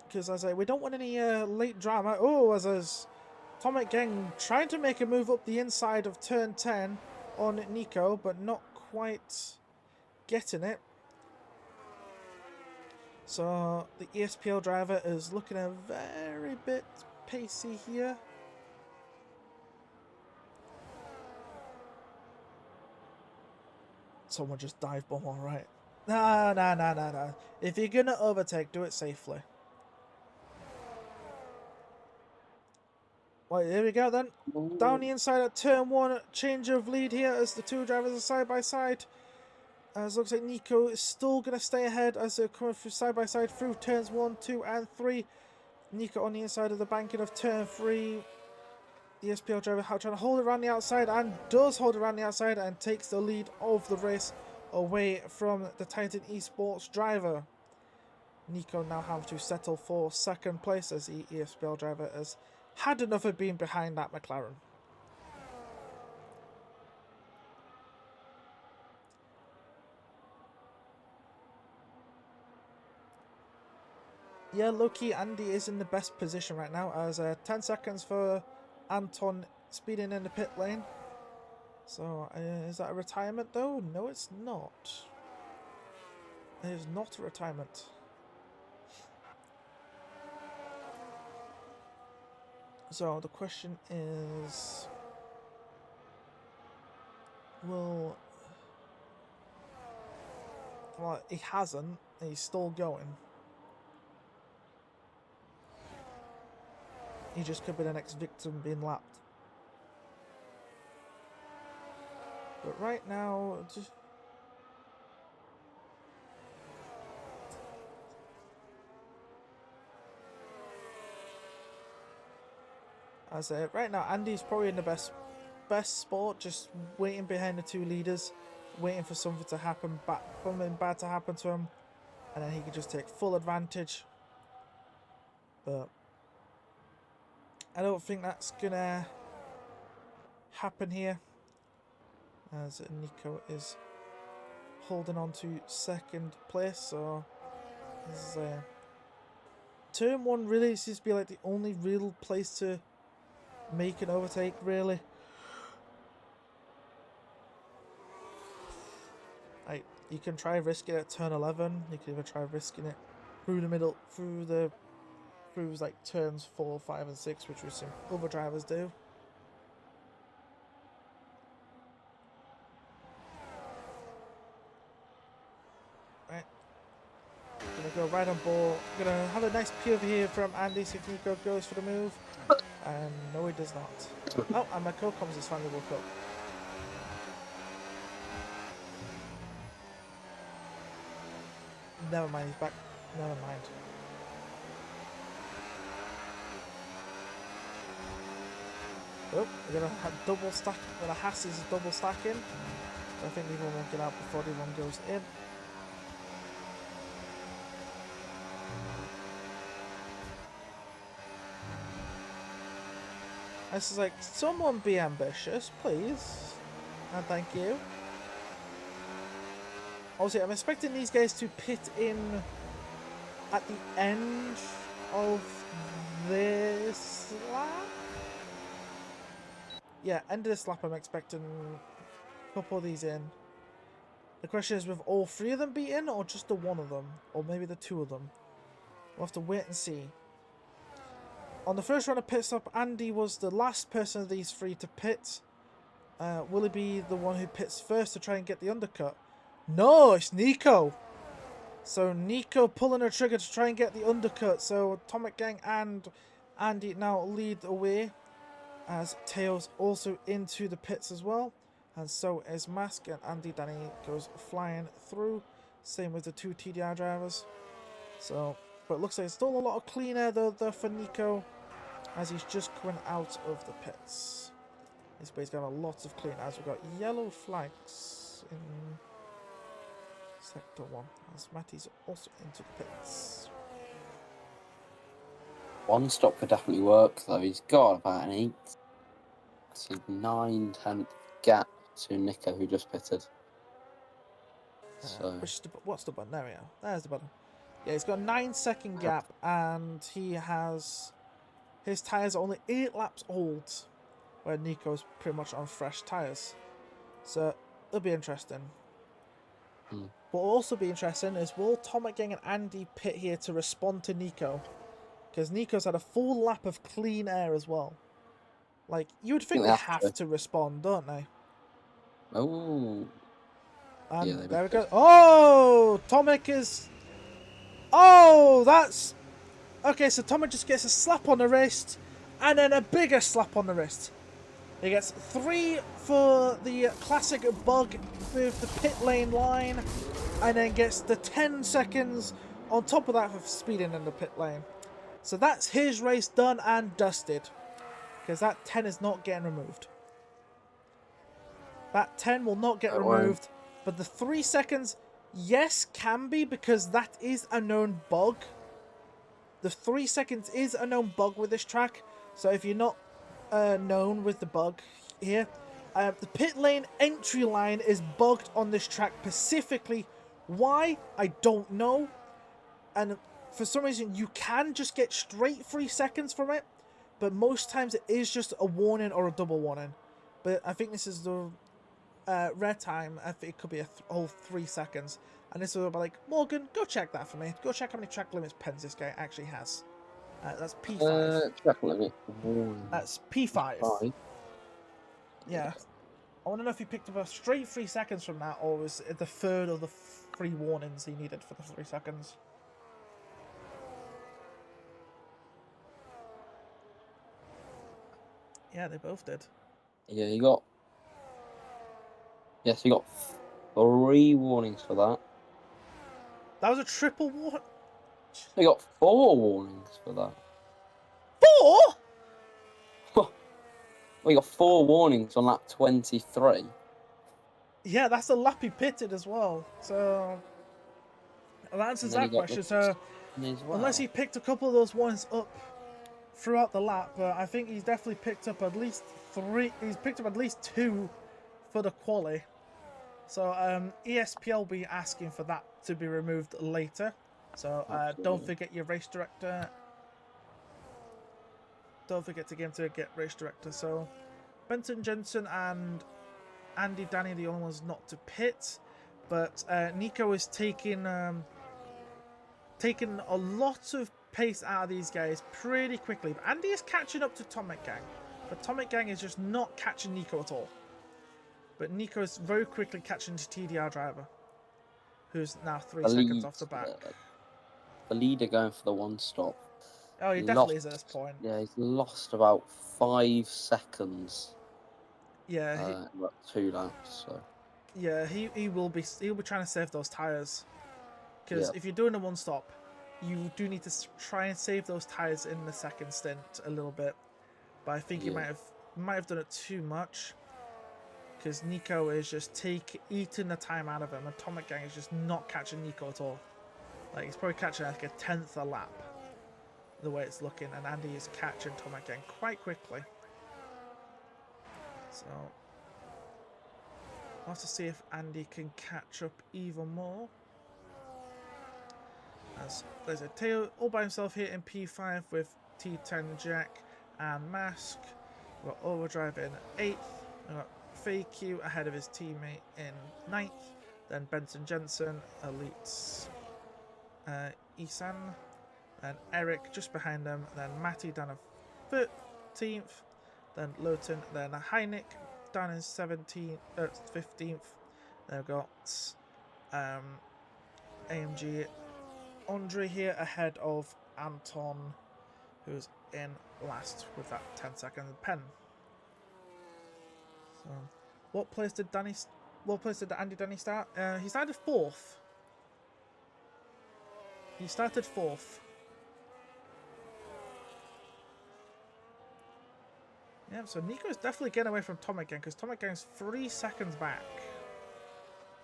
Because I say, we don't want any late drama. Oh, as Atomic Gang trying to make a move up the inside of turn 10 on Nico, but not quite getting it. So the ESPL driver is looking a very bit pacey here. Someone just dive bomb, alright. No. If you're gonna overtake, do it safely. Right, here we go then. Ooh. Down the inside at turn 1, change of lead here as the two drivers are side by side. As looks like Nico is still going to stay ahead as they're coming through side by side through turns 1, 2 and 3. Nico on the inside of the banking of turn 3. The SPL driver trying to hold it around the outside, and does hold it around the outside and takes the lead of the race away from the Titan Esports driver. Nico now having to settle for 2nd place as the ESPL driver has had enough of being behind that McLaren. Yeah, low-key, Andy is in the best position right now as 10 seconds for Anton speeding in the pit lane. So, is that a retirement though? No, it's not. It is not a retirement. So, the question is... Well, he hasn't. He's still going. He just could be the next victim being lapped. But right now, just... As right now, Andy's probably in the best spot, just waiting behind the two leaders. waiting for something to happen, something bad to happen to him, and then he could just take full advantage. But I don't think that's gonna happen here, as Nico is holding on to second place. So this is turn 1 really seems to be like the only real place to make an overtake, really. Like, you can try risking it at turn 11. You can even try risking it through the middle, through like turns 4, 5, and 6, which we've seen other drivers do. Right, gonna go right on ball. Gonna have a nice POV here from Andy. See if Nico goes for the move, and no, he does not. Oh, and my co-comms has finally woke up. Never mind, he's back. Never mind. Oh, we're gonna have double stack. The Haas is double stacking. So I think the one will get out before the one goes in. This is like, someone be ambitious, please. And thank you. Obviously, I'm expecting these guys to pit in at the end of this lap. Yeah, end of this lap, I'm expecting a couple of these in. The question is, with all 3 of them be in, or just the 1 of them? Or maybe the 2 of them? We'll have to wait and see. On the first round of pit stop, Andy was the last person of these 3 to pit. Will he be the one who pits first to try and get the undercut? No, it's Nico. So Nico pulling a trigger to try and get the undercut. So Atomic Gang and Andy now lead away, as Teo's also into the pits as well. And so is Mask, and Andy Danny goes flying through. Same with the 2 TDR drivers. So, but it looks like it's still a lot of clean air though for Nico, as he's just coming out of the pits. He's got a lot of clean air. We've got yellow flags in Sector 1, as Matty's also into the pits. One stop could definitely work, though. He's got about an 8 to 9/10 gap to Nico, who just pitted. So What's the button? There we are. There's the button. Yeah, he's got a 9-second gap, and he has his tyres are only 8 laps old, where Nico's pretty much on fresh tyres. So it'll be interesting. What will also be interesting is, will Atomic Gang and Andy pit here to respond to Nico? Because Nico's had a full lap of clean air as well. Like, you would think they have to respond, don't they? Oh. And yeah, there we go. Oh! Atomic is... Oh, that's... Okay, so Atomic just gets a slap on the wrist, and then a bigger slap on the wrist. He gets 3 for the classic bug with the pit lane line, and then gets the 10 seconds on top of that for speeding in the pit lane. So that's his race done and dusted, because that 10 is not getting removed. That 10 will not get removed, but the 3 seconds, yes, can be, because that is a known bug. The 3 seconds is a known bug with this track, so if you're not known with the bug here, the pit lane entry line is bugged on this track specifically. Why? I don't know. And for some reason, you can just get straight 3 seconds from it, but most times it is just a warning or a double warning. But I think this is the rare time. I think it could be a whole 3 seconds. And this will be like, Morgan, go check that for me. Go check how many track limits pens this guy actually has. That's P5. Track limit. That's P5. Yeah. I want to know if he picked up a straight 3 seconds from that, or was it the third of the 3 warnings he needed for the 3 seconds. Yeah, they both did. Yeah, you got... Yes, you got 3 warnings for that. That was a triple warning. You got 4 warnings for that. 4? We got 4 warnings on lap 23. Yeah, that's the lap he pitted as well. So that answers And then he that got the question. So as unless well. he picked a couple of those ones up throughout the lap, but I think he's definitely picked up at least 3. He's picked up at least 2 for the quali. So ESPL will be asking for that to be removed later. So don't forget your race director. Don't forget to get race director. So Benson Jensen and Andy Danny are the only ones not to pit, but Nico is taking a lot of pace out of these guys pretty quickly. But Andy is catching up to Tomic Gang, but Tomic Gang is just not catching Nico at all. But Nico is very quickly catching the TDR driver, who's now 3 seconds off the back. The leader going for the one stop. Oh, he definitely is at this point. Yeah, he's lost about 5 seconds. Yeah, about 2 laps. So. yeah, he'll be trying to save those tires, because if you're doing a one stop, you do need to try and save those tires in the second stint a little bit. But I think he might have done it too much, because Nico is just eating the time out of him, and Tomic Gang is just not catching Nico at all. Like, he's probably catching like a 10th a lap, the way it's looking, and Andy is catching Tomic Gang quite quickly. So we'll have to see if Andy can catch up even more. As there's a Teo all by himself here in P5 with T10 Jack and Mask. We've got Overdrive in 8th. We've got FAQ ahead of his teammate in 9th. Then Benson Jensen, Elites Isan. Then Eric just behind them. Then Matty down at 13th. Then Lowton. Then Heineck down in 15th. Then we've got AMG Andre here ahead of Anton, who's in last with that 10-second pen. So, what place did Andy Danny start? He started 4th. He started 4th. Yeah, so Nico's definitely getting away from Tomic Gang, because Tomic Gang's 3 seconds back.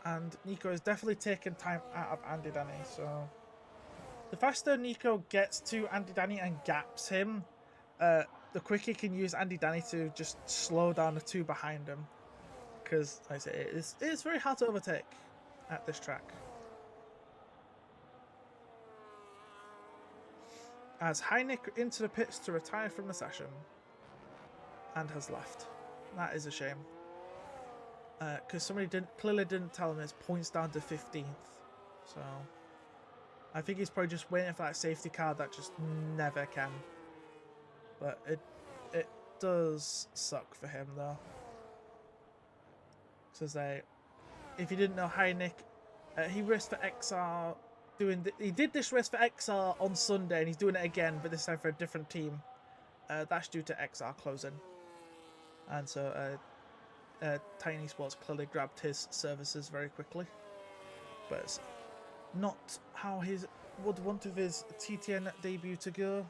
And Nico is definitely taking time out of Andy Danny, so the faster Nico gets to Andy Danny and gaps him, the quicker he can use Andy Danny to just slow down the 2 behind him. Because, like I say, it's very hard to overtake at this track. As Heineck into the pits to retire from the session, and has left. That is a shame. Because somebody clearly didn't tell him his points down to 15th. So I think he's probably just waiting for that safety car that just never can. But it does suck for him though. So if you didn't know, Heineck, he raced for XR. He did this race for XR on Sunday, and he's doing it again, but this time for a different team. That's due to XR closing, and so Tiny Sports clearly grabbed his services very quickly. But it's not how he would want of his TTN debut to go.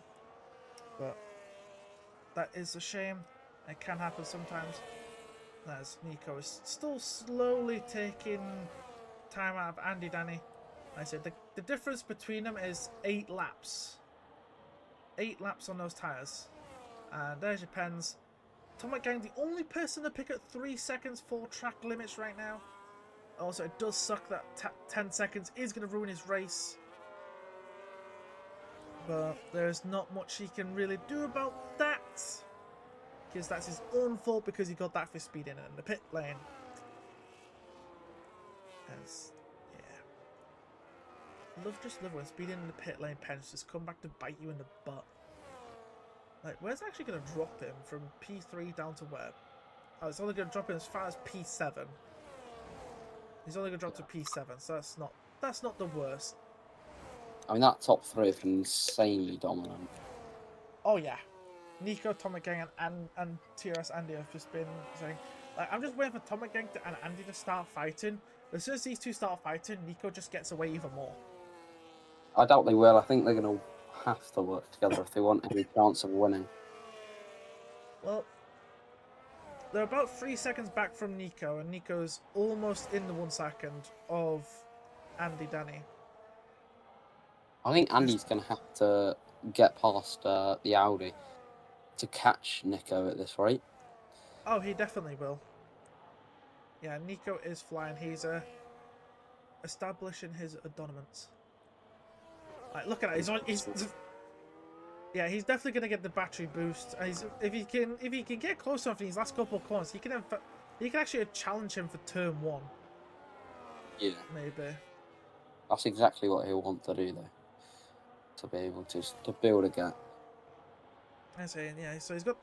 But that is a shame. It can happen sometimes. As Nico is still slowly taking time out of Andy Danny. Like I said, the difference between them is 8 laps. 8 laps on those tyres. And there's your pens. Tomic Gang, the only person to pick at 3 seconds for track limits right now. Also, it does suck that 10 seconds is going to ruin his race. But there's not much he can really do about that. Because that's his own fault, because he got that for speed in the pit lane. As, yeah. Just love when speeding in the pit lane pens just come back to bite you in the butt. Like, where's it actually going to drop him from P3 down to where? Oh, it's only going to drop him as far as P7. He's only going to drop to P7, so that's not the worst. I mean, that top 3 is insanely dominant. Oh yeah, Nico, Tomic Gang, and TRS Andy have just been saying, like, I'm just waiting for Tomic Gang and Andy to start fighting. As soon as these 2 start fighting, Nico just gets away even more. I doubt they will. I think they're going to have to work together if they want any chance of winning. Well, they're about 3 seconds back from Nico, and Nico's almost in the 1 second of Andy Danny. I think Andy's going to have to get past the Audi to catch Nico at this rate. Oh, he definitely will. Yeah, Nico is flying. He's establishing his dominance. Like, look at that. Yeah, he's definitely going to get the battery boost. If he can get close enough in these last couple of corners, he can actually challenge him for turn 1. Yeah, maybe. That's exactly what he'll want to do, though, to be able to build a gap. I'm saying, yeah. So he's got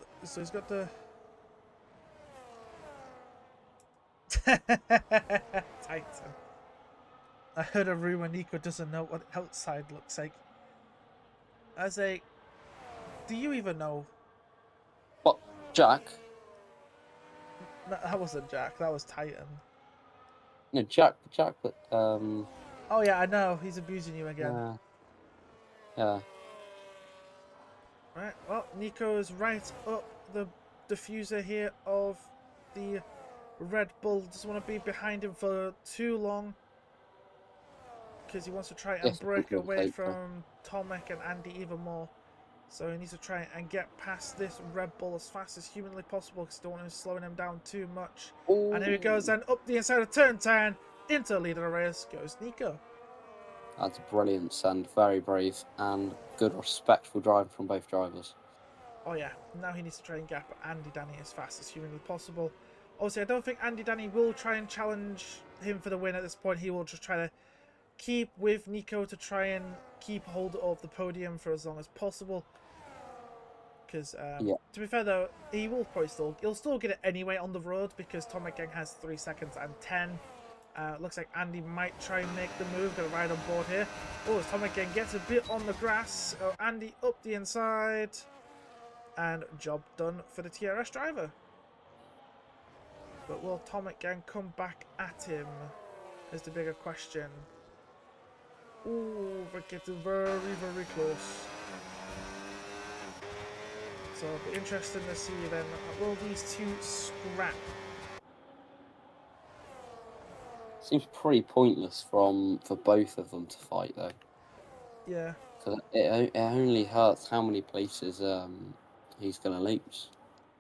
the. Titan. I heard a rumor Nico doesn't know what outside looks like. Do you even know? What, Jack? No, that wasn't Jack. That was Titan. No, Jack. Oh yeah, I know. He's abusing you again. Yeah. Right. Well, Nico is right up the diffuser here of the Red Bull. Doesn't want to be behind him for too long, because he wants to try and break away from Tomek and Andy even more. So he needs to try and get past this Red Bull as fast as humanly possible, because he don't want him slowing him down too much. Ooh. And here he goes, and up the inside of turn 10, into the lead of the race goes Nico. That's brilliant and very brave and good, respectful driving from both drivers. Oh yeah, now he needs to try and gap Andy Danny as fast as humanly possible. Obviously, I don't think Andy Danny will try and challenge him for the win at this point. He will just try to keep with Nico to try and keep hold of the podium for as long as possible. Because, to be fair though, he'll still get it anyway on the road, because Tomek Gang has 3 seconds and 10. Looks like Andy might try and make the move, gonna ride on board here. Oh, as Tomek Gang gets a bit on the grass. Oh, Andy up the inside. And job done for the TRS driver. But will Tomek Gang come back at him is the bigger question. Ooh, we're getting very, very close. So it'll be interesting to see then, will these two scrap? Seems pretty pointless for both of them to fight, though. Yeah. Because it only hurts how many places he's going to lose.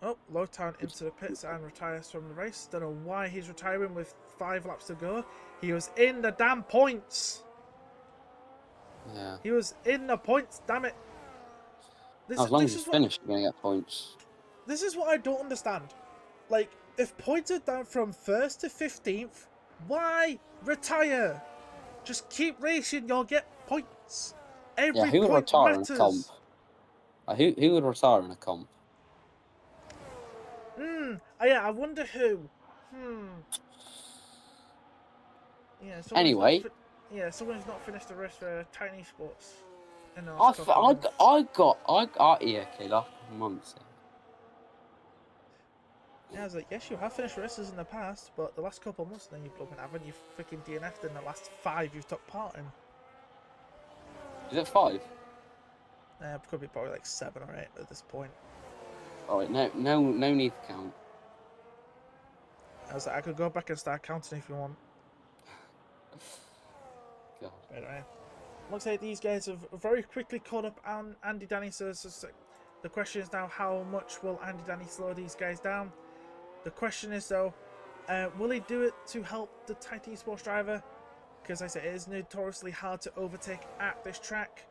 Oh, Lowtown into the pits and retires from the race. Don't know why he's retiring with 5 laps to go. He was in the damn points. Yeah. He was in the points, damn it. As long as he's finished, you're going to get points. This is what I don't understand. Like, if points are down from 1st to 15th, why retire? Just keep racing, you'll get points. Every who would point retire matters. in a comp? Who would retire in a comp? Yeah, I wonder who. Yeah. Anyway. Someone's not finished the race for Tiny Sports. Last months. Yeah, I was like, yes, you have finished races in the past, but the last couple of months, then you blooming haven't. You freaking DNF'd in the last 5 you've took part in. Is it 5? Could be probably like 7 or 8 at this point. Alright, no need to count. I was like, I could go back and start counting if you want. God. Anyway, looks like these guys have very quickly caught up on Andy Danny, so the question is now, how much will Andy Danny slow these guys down? The question is though, will he do it to help the Titan Sports driver? Because I said, it is notoriously hard to overtake at this track.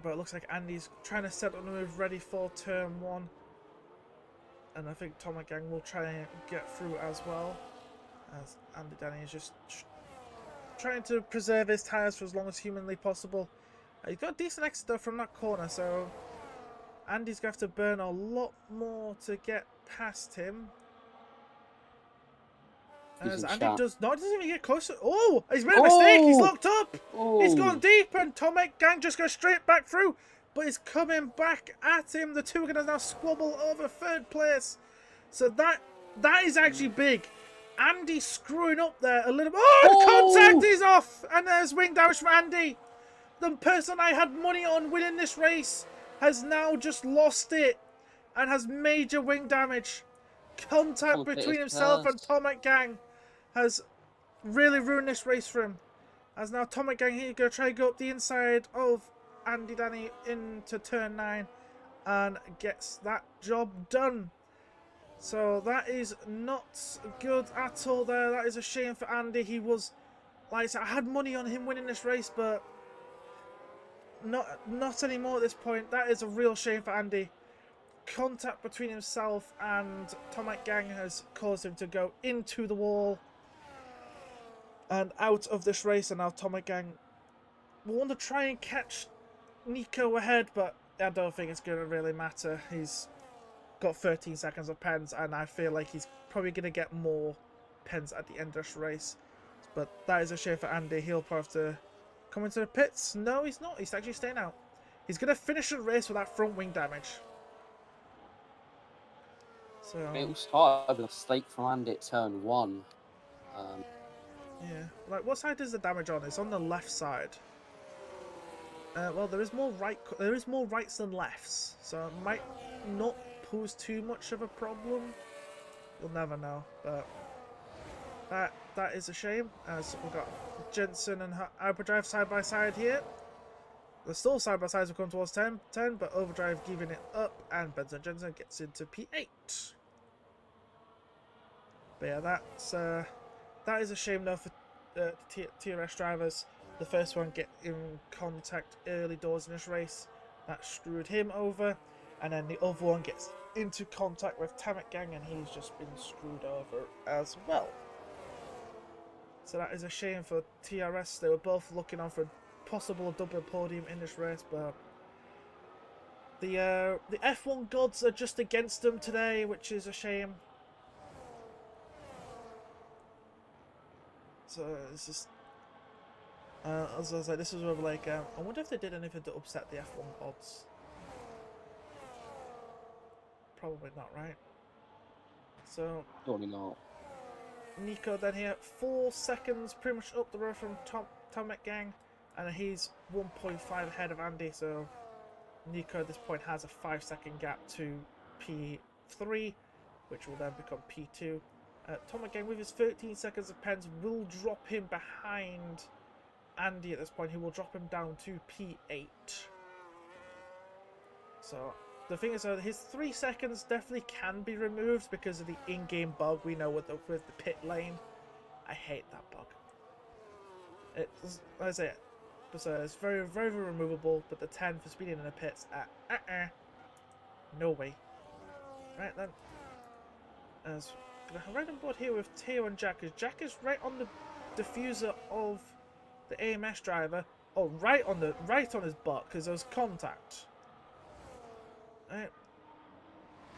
But it looks like Andy's trying to set up the move ready for turn 1. And I think Tomek Gang will try and get through as well. As Andy Danny is just trying to preserve his tyres for as long as humanly possible. He's got a decent exit though from that corner, so Andy's going to have to burn a lot more to get past him. As Andy doesn't even get closer. Oh, he's made a mistake. He's locked up. He's gone deep, and Tomek Gang just goes straight back through. But he's coming back at him. The two are going to now squabble over 3rd place. So that is actually big. Andy screwing up there a little bit. Oh, contact is off. And there's wing damage from Andy. The person I had money on winning this race has now just lost it. and has major wing damage. Contact between himself and Tomac Gang has really ruined this race for him. As now Tomac Gang here going to try to go up the inside of Andy Danny into turn 9 and gets that job done. So that is not good at all there. That is a shame for Andy. He was, like I said, I had money on him winning this race, but not anymore at this point. That is a real shame for Andy. Contact between himself and Tomac Gang has caused him to go into the wall and out of this race, and now Tomac Gang will want to try and catch Nico ahead, but I don't think it's going to really matter. He's got 13 seconds of pens, and I feel like he's probably going to get more pens at the end of this race. But that is a shame for Andy. He'll probably have to come into the pits. No, he's not. He's actually staying out. He's going to finish the race with that front wing damage. So it will start with a mistake from Andy at turn 1. Yeah, like what side is the damage on? It's on the left side. Well, there is more rights than lefts, so it might not pose too much of a problem. We'll never know, but that is a shame. As we've got Jensen and Overdrive side by side here. They're still side by side as we come towards 10, but Overdrive giving it up, and Benson Jensen gets into P8. But yeah, that is a shame though for TRS drivers. The first one get in contact early doors in this race. That screwed him over. And then the other one gets into contact with Tomac Gang, and he's just been screwed over as well. So that is a shame for TRS. They were both looking on for a possible double podium in this race, but the F1 gods are just against them today, which is a shame. So it's just, as I was like, this was where like, I wonder if they did anything to upset the F1 gods. Probably not, right? So Probably not. Nico then here, 4 seconds pretty much up the road from Tomac Gang, and he's 1.5 ahead of Andy. So Nico at this point has a 5-second gap to P3, which will then become P2. Tomac Gang with his 13 seconds of pens will drop him behind Andy at this point. He will drop him down to P8. So the thing is, his 3 seconds definitely can be removed because of the in-game bug we know with the pit lane. I hate that bug. It's, like I say, it's very, very removable, but the 10 for speeding in the pits, no way. Right then, as right on board here with Teo and Jack, because Jack is right on the diffuser of the AMS driver. Oh, right on his butt, because there's contact. Right.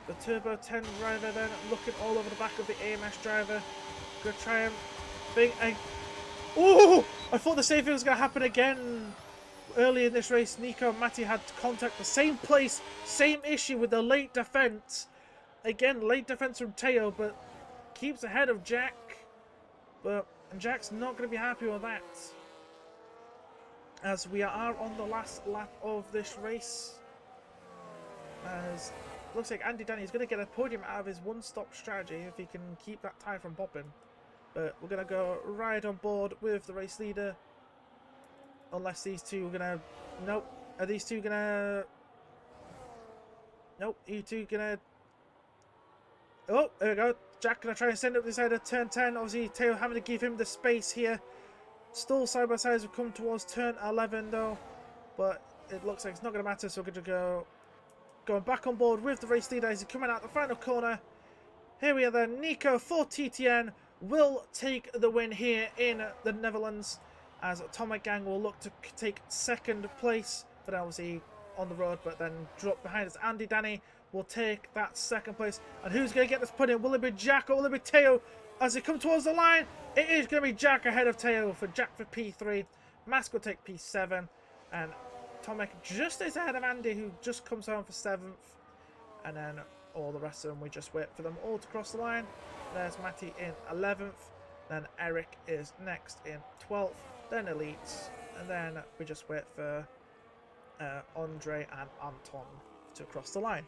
The Turbo 10 driver then looking all over the back of the AMS driver. Gonna try and think. Oh! I thought the same thing was gonna happen again. Early in this race, Nico and Matty had contact the same place, same issue with the late defense. Again, late defense from Teo, but keeps ahead of Jack. But Jack's not going to be happy with that. As we are on the last lap of this race. As looks like Andy Danny is going to get a podium out of his one-stop strategy if he can keep that tyre from popping. But we're going to go right on board with the race leader. Unless these two are going to... Nope. Are these two going to... Nope. You two going to... Oh, there we go. Jack gonna try and send up this side of turn 10. Obviously, Teo having to give him the space here. Still side by side as we come towards turn 11 though. But it looks like it's not gonna matter, so we're gonna going back on board with the race leader as he's coming out the final corner. Here we are then. Nico for TTN will take the win here in the Netherlands, as Tomac Gang will look to take second place, but obviously on the road, but then drop behind us. Andy Danny will take that second place. And who's going to get this put in? Will it be Jack or will it be Teo? As they come towards the line, it is going to be Jack ahead of Teo for Jack for P3. Mask will take P7. And Tomac just is ahead of Andy, who just comes home for 7th. And then all the rest of them, we just wait for them all to cross the line. There's Matty in 11th. Then Eric is next in 12th. Then Elite. And then we just wait for Andre and Anton to cross the line.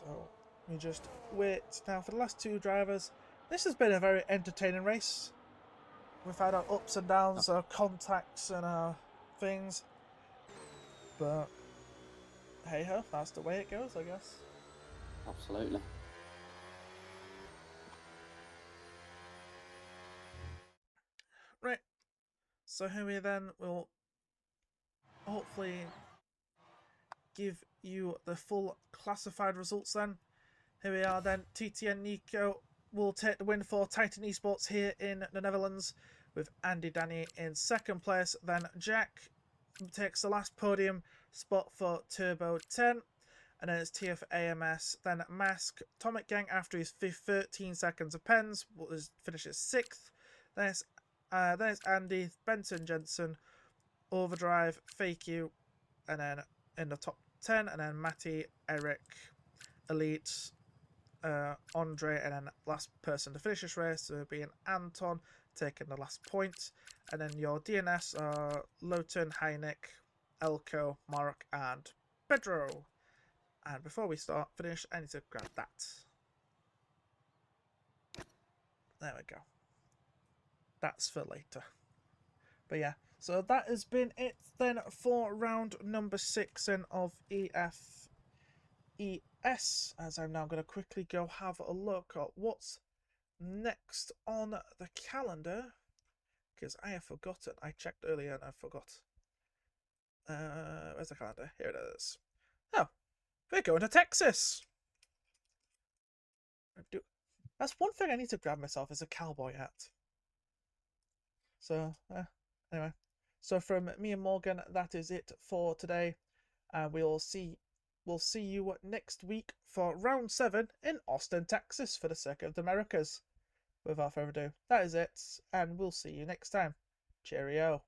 So we just wait now for the last two drivers. This has been a very entertaining race. We've had our ups and downs, our contacts and our things. But hey ho, that's the way it goes, I guess. Absolutely. Right. So here we then will hopefully give you the full classified results then. Here we are then. TTN Nico will take the win for Titan Esports here in the Netherlands with Andy Danny in second place. Then Jack takes the last podium spot for Turbo 10. And then it's TFAMS. Then Mask, Tomic Gang after his 13 seconds of pens finishes 6th. Then it's Andy, Benson Jensen, Overdrive, Fake You, and then in the top 10. And then Matty, Eric, Elite, Andre, and then last person to finish this race being Anton taking the last point. And then your DNS are Lowton, Heineck, Elko, Mark, and Pedro. And before we finish, I need to grab that. There we go. That's for later. But yeah, so that has been it then for round number 6 of EFES. As I'm now going to quickly go have a look at what's next on the calendar. Because I have forgotten. I checked earlier and I forgot. Where's the calendar? Here it is. Oh, we're going to Texas. That's one thing I need to grab myself is a cowboy hat. So, anyway. So from me and Morgan, that is it for today. We'll see you next week for round 7 in Austin, Texas for the Circuit of the Americas. Without further ado, that is it, and we'll see you next time. Cheerio.